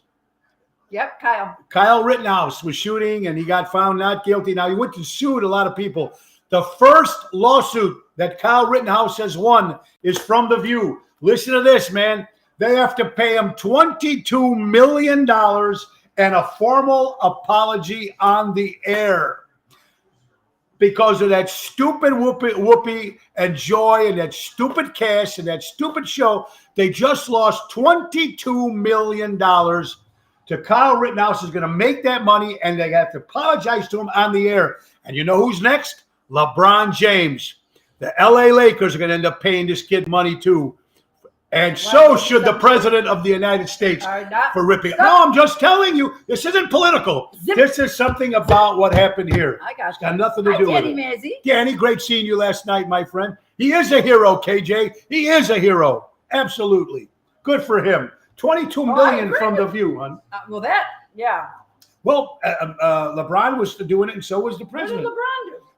Yep, Kyle. Kyle Rittenhouse was shooting and he got found not guilty. Now he went to sue a lot of people. The first lawsuit that Kyle Rittenhouse has won is from The View. Listen to this, man. They have to pay him $22 million and a formal apology on the air because of that stupid Whoopi and Joy and that stupid cast and that stupid show. They just lost $22 million to Kyle Rittenhouse. Is going to make that money, and they have to apologize to him on the air. And you know who's next? LeBron James. The LA Lakers are going to end up paying this kid money too. And so should the president of the United States for ripping. No, I'm just telling you, this isn't political. This is something about what happened here. I got you. It's got nothing to do with it. Mazzy. Danny, great seeing you last night, my friend. He is a hero, KJ. He is a hero. Absolutely. Good for him. 22 million from The View, hon. Yeah. Well, LeBron was doing it, and so was the president. What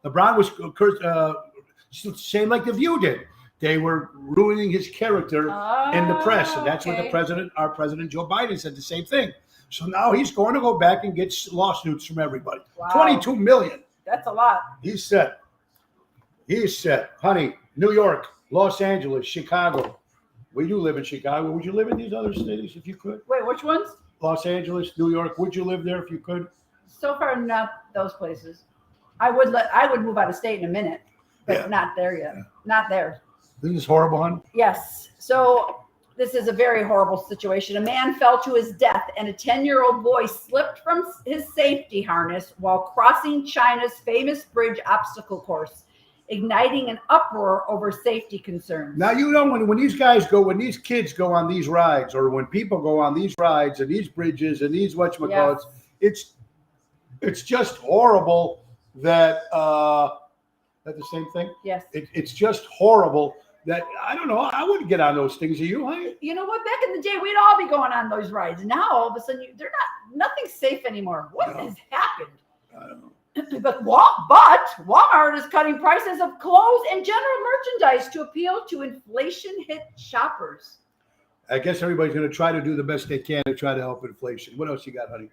did LeBron do? LeBron was same like The View did. They were ruining his character in the press, and that's what our president Joe Biden said the same thing. So now he's going to go back and get lawsuits from everybody. Wow. 22 million. That's a lot. He's set. Honey, New York, Los Angeles, Chicago. We do live in Chicago. Would you live in these other cities if you could? Wait, which ones? Los Angeles, New York. Would you live there if you could? So far, not those places. I would move out of state in a minute, but not there yet. Not there. This is horrible, hon. Yes. So this is a very horrible situation. A man fell to his death and a 10-year-old boy slipped from his safety harness while crossing China's famous bridge obstacle course. igniting an uproar over safety concerns. Now, when these kids go on these rides, or when people go on these rides and these bridges and these whatchamacallits, it's just horrible that that the same thing? Yes. It's just horrible that, I don't know, I wouldn't get on those things. Are you? You know what? Back in the day, we'd all be going on those rides. Now, all of a sudden, nothing's safe anymore. What has happened? I don't know. But Walmart is cutting prices of clothes and general merchandise to appeal to inflation-hit shoppers. I guess everybody's going to try to do the best they can to try to help inflation. What else you got, honey?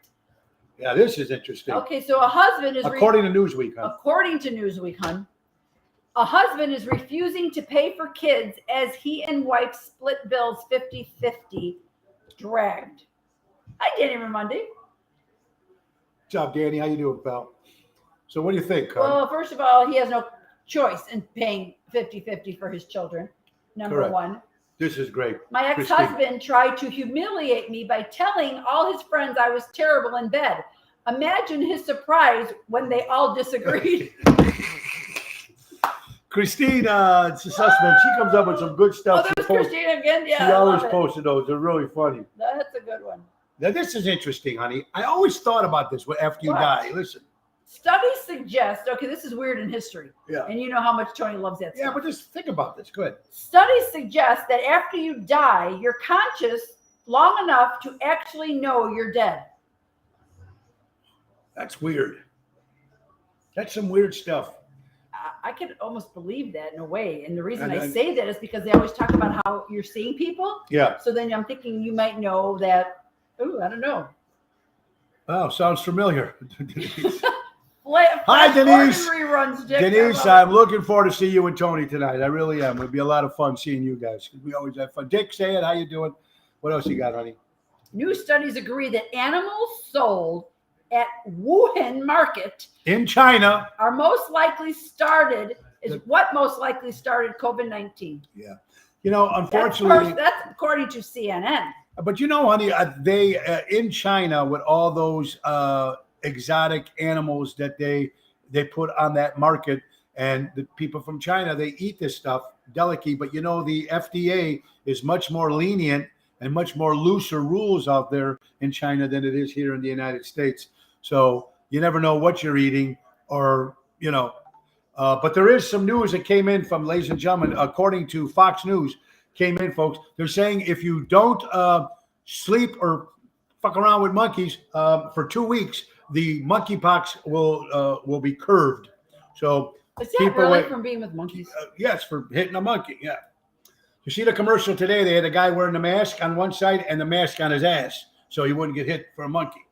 Yeah, this is interesting. Okay, so a husband is according to Newsweek, huh? According to Newsweek, hon. A husband is refusing to pay for kids as he and wife split bills 50-50. Dragged. Hi, Danny Raimondi. Good job, Danny. How you doing, pal? So what do you think, hon? Well, first of all, he has no choice in paying 50-50 for his children. Number Correct. one. This is great. My ex-husband tried to humiliate me by telling all his friends I was terrible in bed. Imagine his surprise when they all disagreed. Christine, it's a suspect. She comes up with some good stuff. Oh, there's Christine again. Yeah, she always posted those. They're really funny. That's a good one. Now, this is interesting, honey. I always thought about this after you die. Listen. Studies suggest, okay, this is weird in history. Yeah. And you know how much Tony loves that stuff. Yeah, but just think about this. Go ahead. Studies suggest that after you die, you're conscious long enough to actually know you're dead. That's weird. That's some weird stuff. I could almost believe that in a way. And the reason I say that is because they always talk about how you're seeing people. Yeah. So then I'm thinking you might know that, I don't know. Oh, sounds familiar. Hi, Denise. Reruns, Dick. Denise, I'm looking forward to see you and Tony tonight. I really am. It'll be a lot of fun seeing you guys. We always have fun. Dick, say it. How you doing? What else you got, honey? New studies agree that animals sold at Wuhan market in China what most likely started COVID-19. Yeah. You know, unfortunately, that's according to CNN. But you know, honey, they in China with all those exotic animals that they put on that market, and the people from China, they eat this stuff, delicate. But you know, the FDA is much more lenient and much more looser rules out there in China than it is here in the United States. So you never know what you're eating, or but there is some news that came in from, ladies and gentlemen, according to Fox News, came in, folks. They're saying if you don't sleep or fuck around with monkeys for 2 weeks, the monkeypox will be curved. So is that really from being with monkeys? Yes, for hitting a monkey. Yeah. You see the commercial today? They had a guy wearing the mask on one side and the mask on his ass, so he wouldn't get hit for a monkey.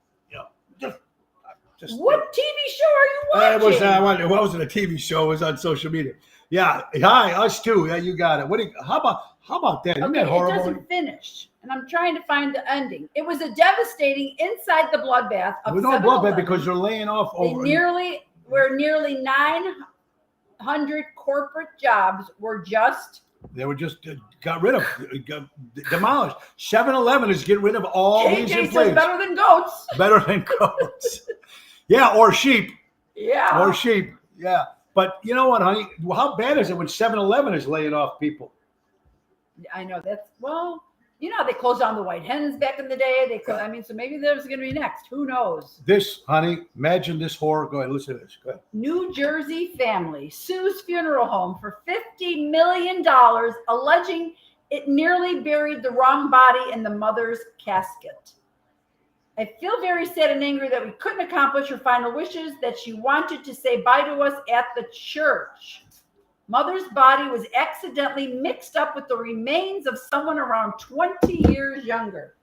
What TV show are you watching? It wasn't a TV show. It was on social media. Yeah. Hi, us too. Yeah, you got it. How about that? Isn't that horrible? It doesn't finish, and I'm trying to find the ending. It was a devastating inside the bloodbath of 7-Eleven. No bloodbath because they're laying off over. Nearly 900 corporate jobs were just. They were just got rid of, demolished. 7-Eleven is getting rid of all these employees. Better than goats. Better than goats. Yeah, or sheep. Yeah. Or sheep. Yeah. But you know what, honey? How bad is it when 7-Eleven is laying off people? I know they closed down the White Hens back in the day. So maybe there's going to be next. Who knows? This, honey, imagine this horror. Go ahead, listen to this. Go ahead. New Jersey family sues funeral home for $50 million, alleging it nearly buried the wrong body in the mother's casket. I feel very sad and angry that we couldn't accomplish her final wishes, that she wanted to say bye to us at the church. Mother's body was accidentally mixed up with the remains of someone around 20 years younger.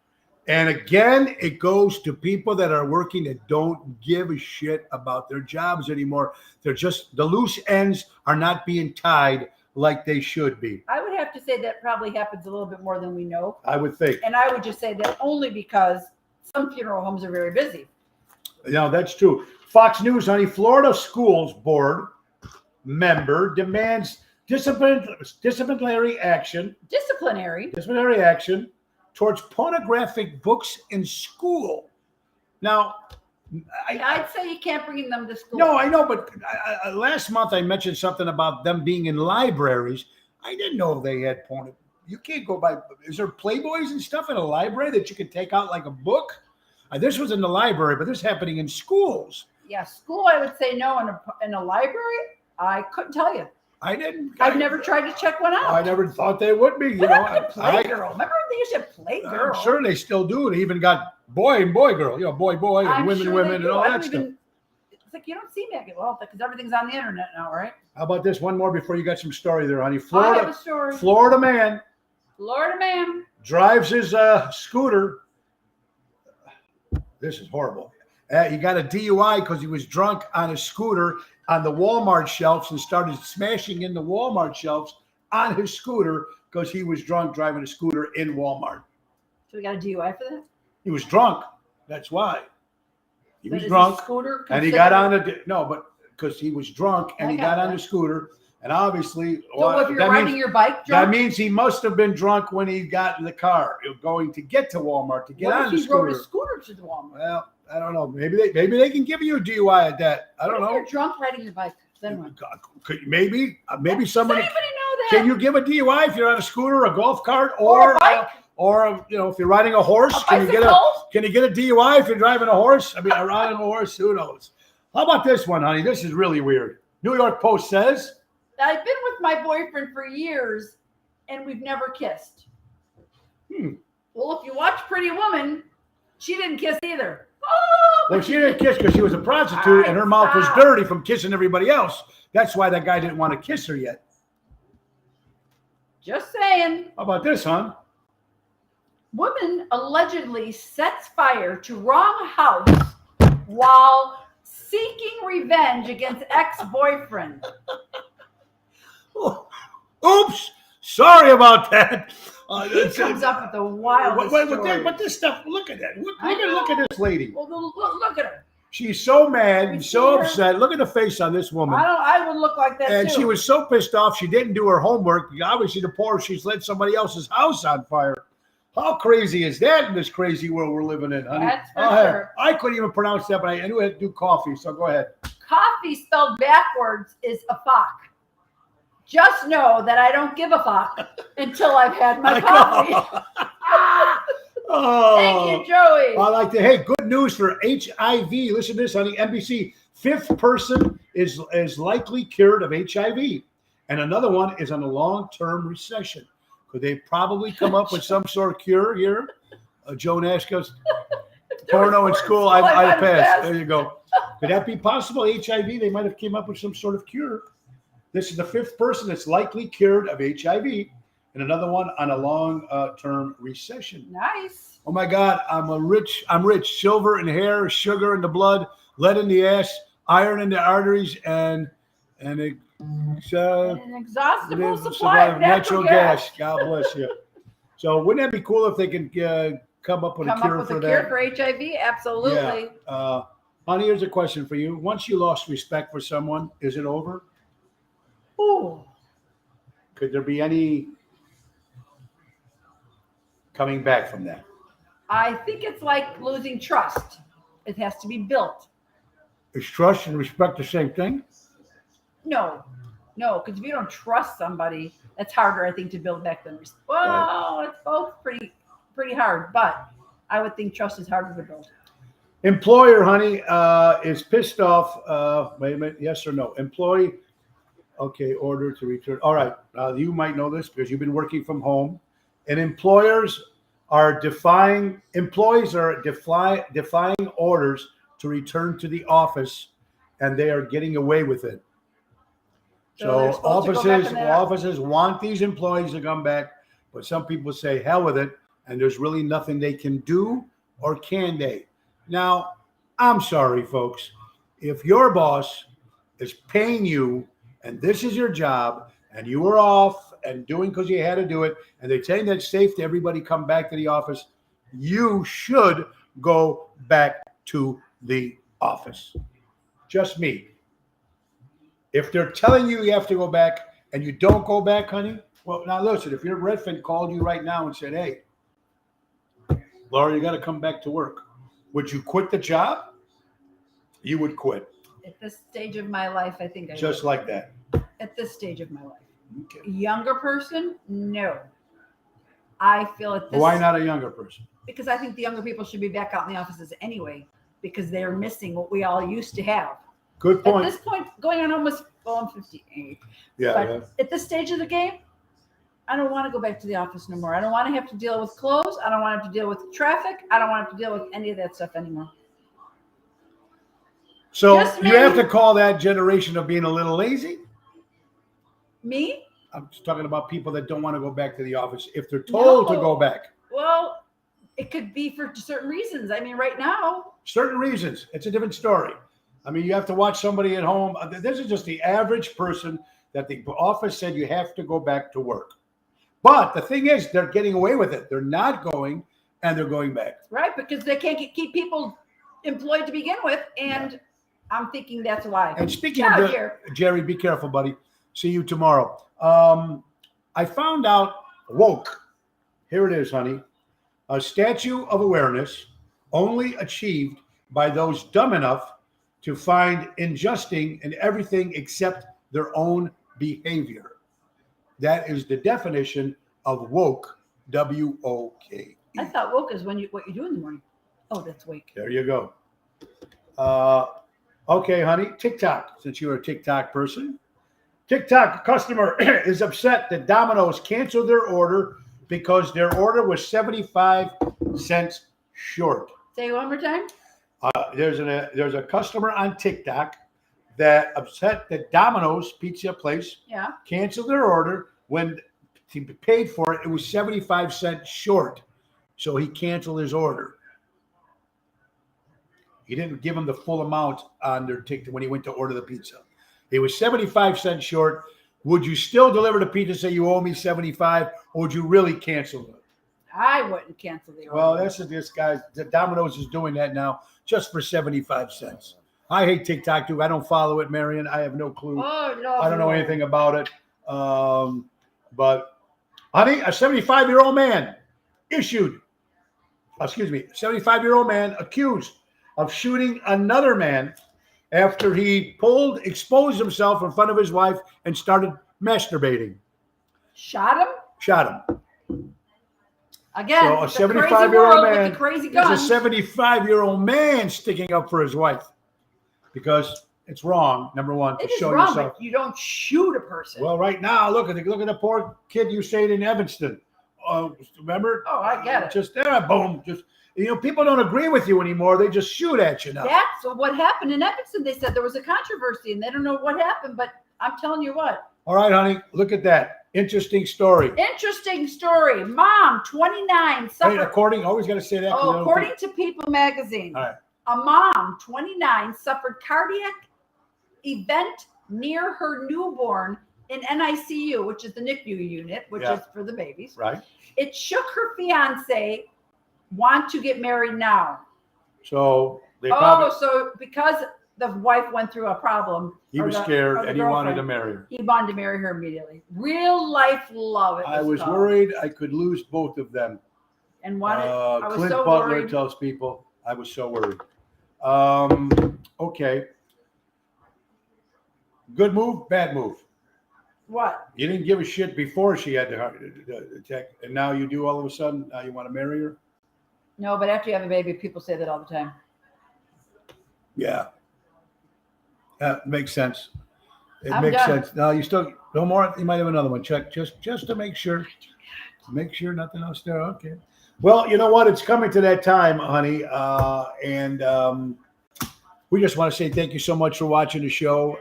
And again, it goes to people that are working that don't give a shit about their jobs anymore. They're just, the loose ends are not being tied like they should be. I would have to say that probably happens a little bit more than we know. I would think. And I would just say that only because some funeral homes are very busy. No, that's true. Fox News, honey, Florida Schools Board member demands disciplinary action towards pornographic books in school. Now, I'd say you can't bring them to school. No, I know, but last month I mentioned something about them being in libraries. I didn't know they had porn. You can't go by. Is there Playboys and stuff in a library that you can take out like a book? This was in the library, but this is happening in schools. Yeah, school, I would say no. In a library, I couldn't tell you. I've never tried to check one out. I never thought they would be. Playgirl. Remember they used to have Playgirl? I'm sure they still do. They even got boy and boy girl. Boy, and women, and all that stuff. It's like you don't see me. Well, because everything's on the internet now, right? How about this one more before you got some story there, honey? I have a story. Florida man drives his scooter. This is horrible. He got a DUI because he was drunk on a scooter on the Walmart shelves and started smashing in the Walmart shelves on his scooter because he was drunk driving a scooter in Walmart. So we got a DUI for that? He was drunk. That's why. He was drunk. And he got on because he was drunk and he got on the scooter. And obviously, so if you're riding your bike drunk? That means he must have been drunk when he got in the car, going to get to Walmart to get on the scooter. What if he rode a scooter to the Walmart? Well, I don't know. Maybe they can give you a DUI at that. I don't know. If you're drunk riding your bike, then what? Maybe somebody. Does anybody know that? Can you give a DUI if you're on a scooter, a golf cart, or a bike? Or if you're riding a horse? Can you get a DUI if you're driving a horse? I mean, riding a horse. Who knows? How about this one, honey? This is really weird. New York Post says, I've been with my boyfriend for years, and we've never kissed. Well, if you watch Pretty Woman, she didn't kiss either. Well, she didn't kiss because she was a prostitute, and her mouth was dirty from kissing everybody else. That's why that guy didn't want to kiss her yet. Just saying. How about this, hon? Woman allegedly sets fire to wrong house while seeking revenge against ex-boyfriend. Oops, sorry about that. He comes up with the wildest story. But this stuff, look at that. Look at this lady. Well, look at her. She's so mad and so upset. Look at the face on this woman. I would look like that and too. She was so pissed off she didn't do her homework. Obviously, she's lit somebody else's house on fire. How crazy is that in this crazy world we're living in, honey? That's for sure. I couldn't even pronounce that, but I knew I had to do coffee, so go ahead. Coffee spelled backwards is a fuck. Just know that I don't give a fuck until I've had my coffee. Thank you, Joey. I like to. Hey, good news for HIV. Listen to this on the NBC. 5th person is likely cured of HIV, and another one is on a long-term recession. Could they probably come up with some sort of cure here? Joe Nash goes, porno in school, I passed. There you go. Could that be possible? HIV, they might have came up with some sort of cure. This is the 5th person that's likely cured of HIV, and another one on a long-term recession. Nice. Oh my God, I'm rich. Silver in hair, sugar in the blood, lead in the ass, iron in the arteries, and an inexhaustible supply of natural gas. God bless you. So wouldn't that be cool if they could come up with a cure for that? Cure for HIV? Absolutely. Yeah. Honey, here's a question for you. Once you lost respect for someone, is it over? Ooh. Could there be any coming back from that? I think it's like losing trust. It has to be built. Is trust and respect the same thing? No, because if you don't trust somebody, that's harder, I think, to build back than respect. Well, It's both pretty hard, but I would think trust is harder to build. Employer, honey, is pissed off. Wait a minute, yes or no? Employee, okay, order to return. All right, you might know this because you've been working from home, and employers are defying orders to return to the office, and they are getting away with it. So offices want these employees to come back, but some people say hell with it, and there's really nothing they can do, or can they? Now, I'm sorry, folks. If your boss is paying you, and this is your job, and you were off and doing because you had to do it, and they're saying that it's safe to everybody come back to the office, you should go back to the office. Just me. If they're telling you have to go back and you don't go back, honey, well, now listen, if your Redfin called you right now and said, hey, Laura, you got to come back to work, would you quit the job? You would quit At this stage of my life, I think I just would. like that. At this stage of my life. Okay. Younger person? No. I feel at this. Why not a younger person? Because I think the younger people should be back out in the offices anyway, because they're missing what we all used to have. Good At point. this point, going on almost, well, I'm 58. Yeah, But yeah. at this stage of the game, I don't want to go back to the office no more. I don't want to have to deal with clothes. I don't want to have to deal with traffic. I don't want to have to deal with any of that stuff anymore. So Just you have me. to call that generation of being a little lazy. Me? I'm just talking about people that don't want to go back to the office if they're told to No. go back. Well, it could be for certain reasons. I mean, right now, Certain reasons. It's a different story. I mean, you have to watch somebody at home. This is just the average person that the office said you have to go back to work. But the thing is, they're getting away with it. They're not going, and they're going back. right? Because they can't keep people employed to begin with. And I'm thinking that's why. And speaking Get of out here. Jerry, be careful, buddy. See you tomorrow. I found out woke. Here it is, honey. A statue of awareness only achieved by those dumb enough to find injusting in everything except their own behavior. That is the definition of woke. W-O-K. I thought woke is what you do in the morning. Oh, that's wake. There you go. Okay, honey. TikTok, since you're a TikTok person. TikTok customer is upset that Domino's canceled their order because their order was 75 cents short. Say it one more time. There's a customer on TikTok that upset that Domino's Pizza Place Yeah. canceled their order when he paid for it. It was 75 cents short. So he canceled his order. He didn't give him the full amount on their ticket when he went to order the pizza. It was 75 cents short. Would you still deliver the pizza, say you owe me 75, or would you really cancel it? I wouldn't cancel the order. Well, that's what this guy, Domino's is doing that now just for 75 cents. I hate TikTok too. I don't follow it, Marion. I have no clue. Oh, no. I don't know anything about it. But, honey, a 75-year-old man accused of shooting another man after he exposed himself in front of his wife and started masturbating. Shot him? Shot him. Again, So a the crazy 75-year-old world man with the crazy is guns. a 75-year-old man sticking up for his wife because it's wrong, number one, to It is show wrong, yourself. but you don't shoot a person. Well, right now, look at the poor kid you saved in Evanston. Remember? Oh, I get it. Just there, boom. Just people don't agree with you anymore. They just shoot at you now. That's what happened in Evanston. They said there was a controversy and they don't know what happened, but I'm telling you what. All right, honey, look at that. Interesting story. Interesting story. Mom, 29, Hey, suffered. always got to say that. 'cause I don't According think- to People magazine, All right. a mom, 29, suffered cardiac event near her newborn in NICU, which is the NICU unit, which Yeah. is for the babies. Right. It shook her fiance. Want to get married now. So they probably, So because the wife went through a problem, he was or the scared and he wanted to girlfriend, marry her. he wanted to marry her immediately. Real life love. I was called. worried I could lose both of them. And wanted. I was Clint so Butler worried. tells people I was so worried. Okay. Good move, bad move. What? You didn't give a shit before she had the heart attack, and now you do all of a sudden. Now you want to marry her? No, but after you have a baby, people say that all the time. Yeah. That makes sense. It I'm makes done. sense. Now you still no more. You might have another one. Check just to make sure. Make sure nothing else there. Okay. Well, you know what? It's coming to that time, honey, and we just want to say thank you so much for watching the show,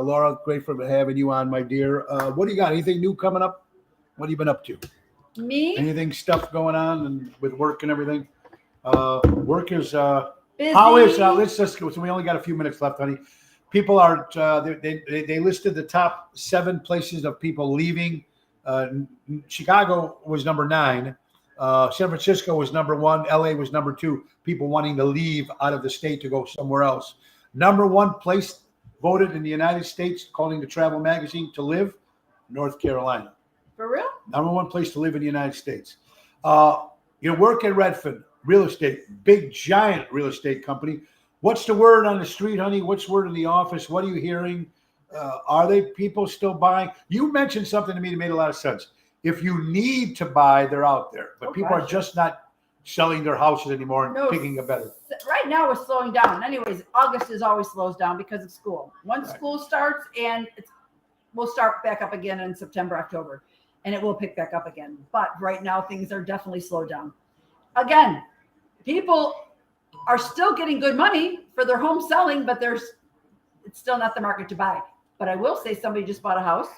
Laura. Great for having you on, my dear. What do you got? Anything new coming up? What have you been up to? Me? Anything stuff going on and with work and everything? Work is Busy. how is let's just go. So we only got a few minutes left, honey. People are they listed the top 7 places of people leaving. Chicago was number 9. San Francisco was number 1. LA was number 2. People wanting to leave out of the state to go somewhere else. Number 1 place voted in the United States, according to Travel Magazine, to live, North Carolina. For real? Number 1 place to live in the United States. Work at Redfin, real estate, big giant real estate company. What's the word on the street, honey? What's the word in the office? What are you hearing? Are they people still buying? You mentioned something to me that made a lot of sense. If you need to buy, they're out there, but people are just not selling their houses anymore and picking a better. Right now, we're slowing down. Anyways, August is always slows down because of school. Once school starts, and we'll start back up again in September, October, and it will pick back up again. But right now, things are definitely slowed down. Again, people are still getting good money for their home selling, but it's still not the market to buy. But I will say somebody just bought a house,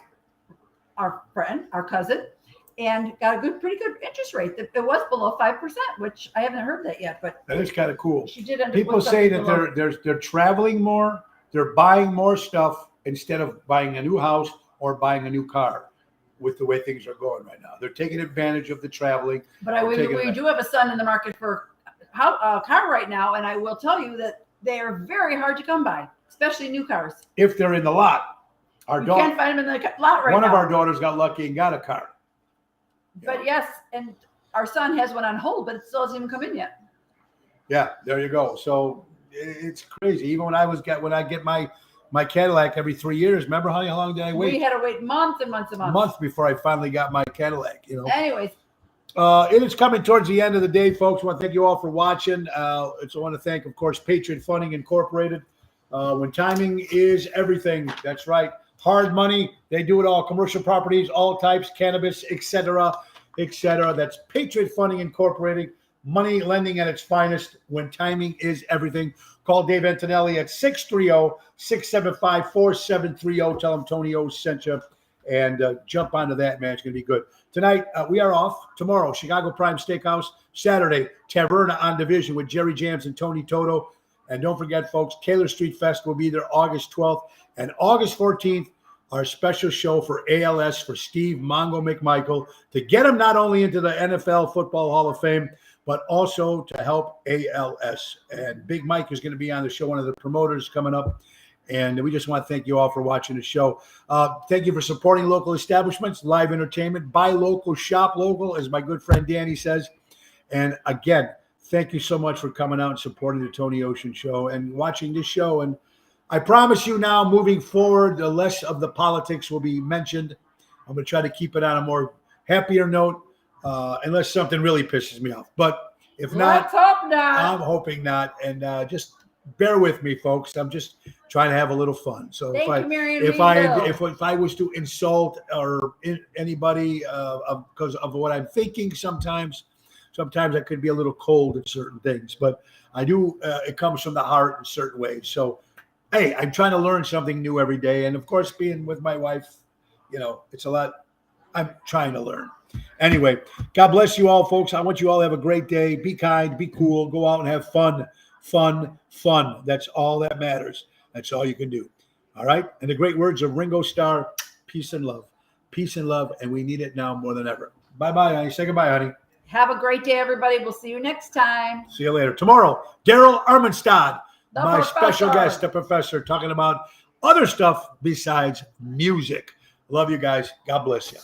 our friend, our cousin, and got a pretty good interest rate. It was below 5%, which I haven't heard that yet. But that is kind of cool. She did. People say that they're traveling more, they're buying more stuff instead of buying a new house or buying a new car. With the way things are going right now, they're taking advantage of the traveling. But we do have a son in the market for a car right now, and I will tell you that they are very hard to come by, especially new cars. If they're in the lot, you can't find them in the lot right now. One of our daughters got lucky and got a car. But yes, and our son has one on hold, but it still hasn't even come in yet. Yeah, there you go. So it's crazy. Even when I get my Cadillac every 3 years, remember how long did I wait? We had to wait months and months and months. Months before I finally got my Cadillac. Anyways. It is coming towards the end of the day, folks. I want to thank you all for watching. I want to thank, of course, Patriot Funding Incorporated. When timing is everything, that's right. Hard money, they do it all. Commercial properties, all types, cannabis, etc., etc. That's Patriot Funding Incorporated. Money lending at its finest. When timing is everything. Call Dave Antonelli at 630-675-4730. Tell him Tony O sent you, and jump onto that, man. It's going to be good. Tonight, we are off. Tomorrow, Chicago Prime Steakhouse. Saturday, Taverna on Division with Jerry Jams and Tony Toto. And don't forget, folks, Taylor Street Fest will be there August 12th. And August 14th, our special show for ALS for Steve Mongo McMichael to get him not only into the NFL Football Hall of Fame, but also to help ALS. And Big Mike is going to be on the show, one of the promoters coming up. And we just want to thank you all for watching the show. Thank you for supporting local establishments, live entertainment, buy local, shop local, as my good friend Danny says. And again, thank you so much for coming out and supporting the Tony Ocean Show and watching this show. And I promise you now, moving forward, the less of the politics will be mentioned. I'm going to try to keep it on a more happier note, unless something really pisses me off. But if not, let's hope not. I'm hoping not. And just bear with me, folks. I'm just trying to have a little fun. So if I was to insult or anybody because of what I'm thinking, sometimes I could be a little cold at certain things. But I do. It comes from the heart in certain ways. So hey, I'm trying to learn something new every day. And of course, being with my wife, it's a lot. I'm trying to learn. Anyway, God bless you all, folks. I want you all to have a great day. Be kind, be cool, go out and have fun. That's all that matters. That's all you can do. All right. And the great words of Ringo Starr, peace and love. Peace and love. And we need it now more than ever. Bye-bye, honey. Say goodbye, honey. Have a great day, everybody. We'll see you next time. See you later. Tomorrow, Daryl Armenstad, my professor. Special guest, the professor, talking about other stuff besides music. Love you guys. God bless you.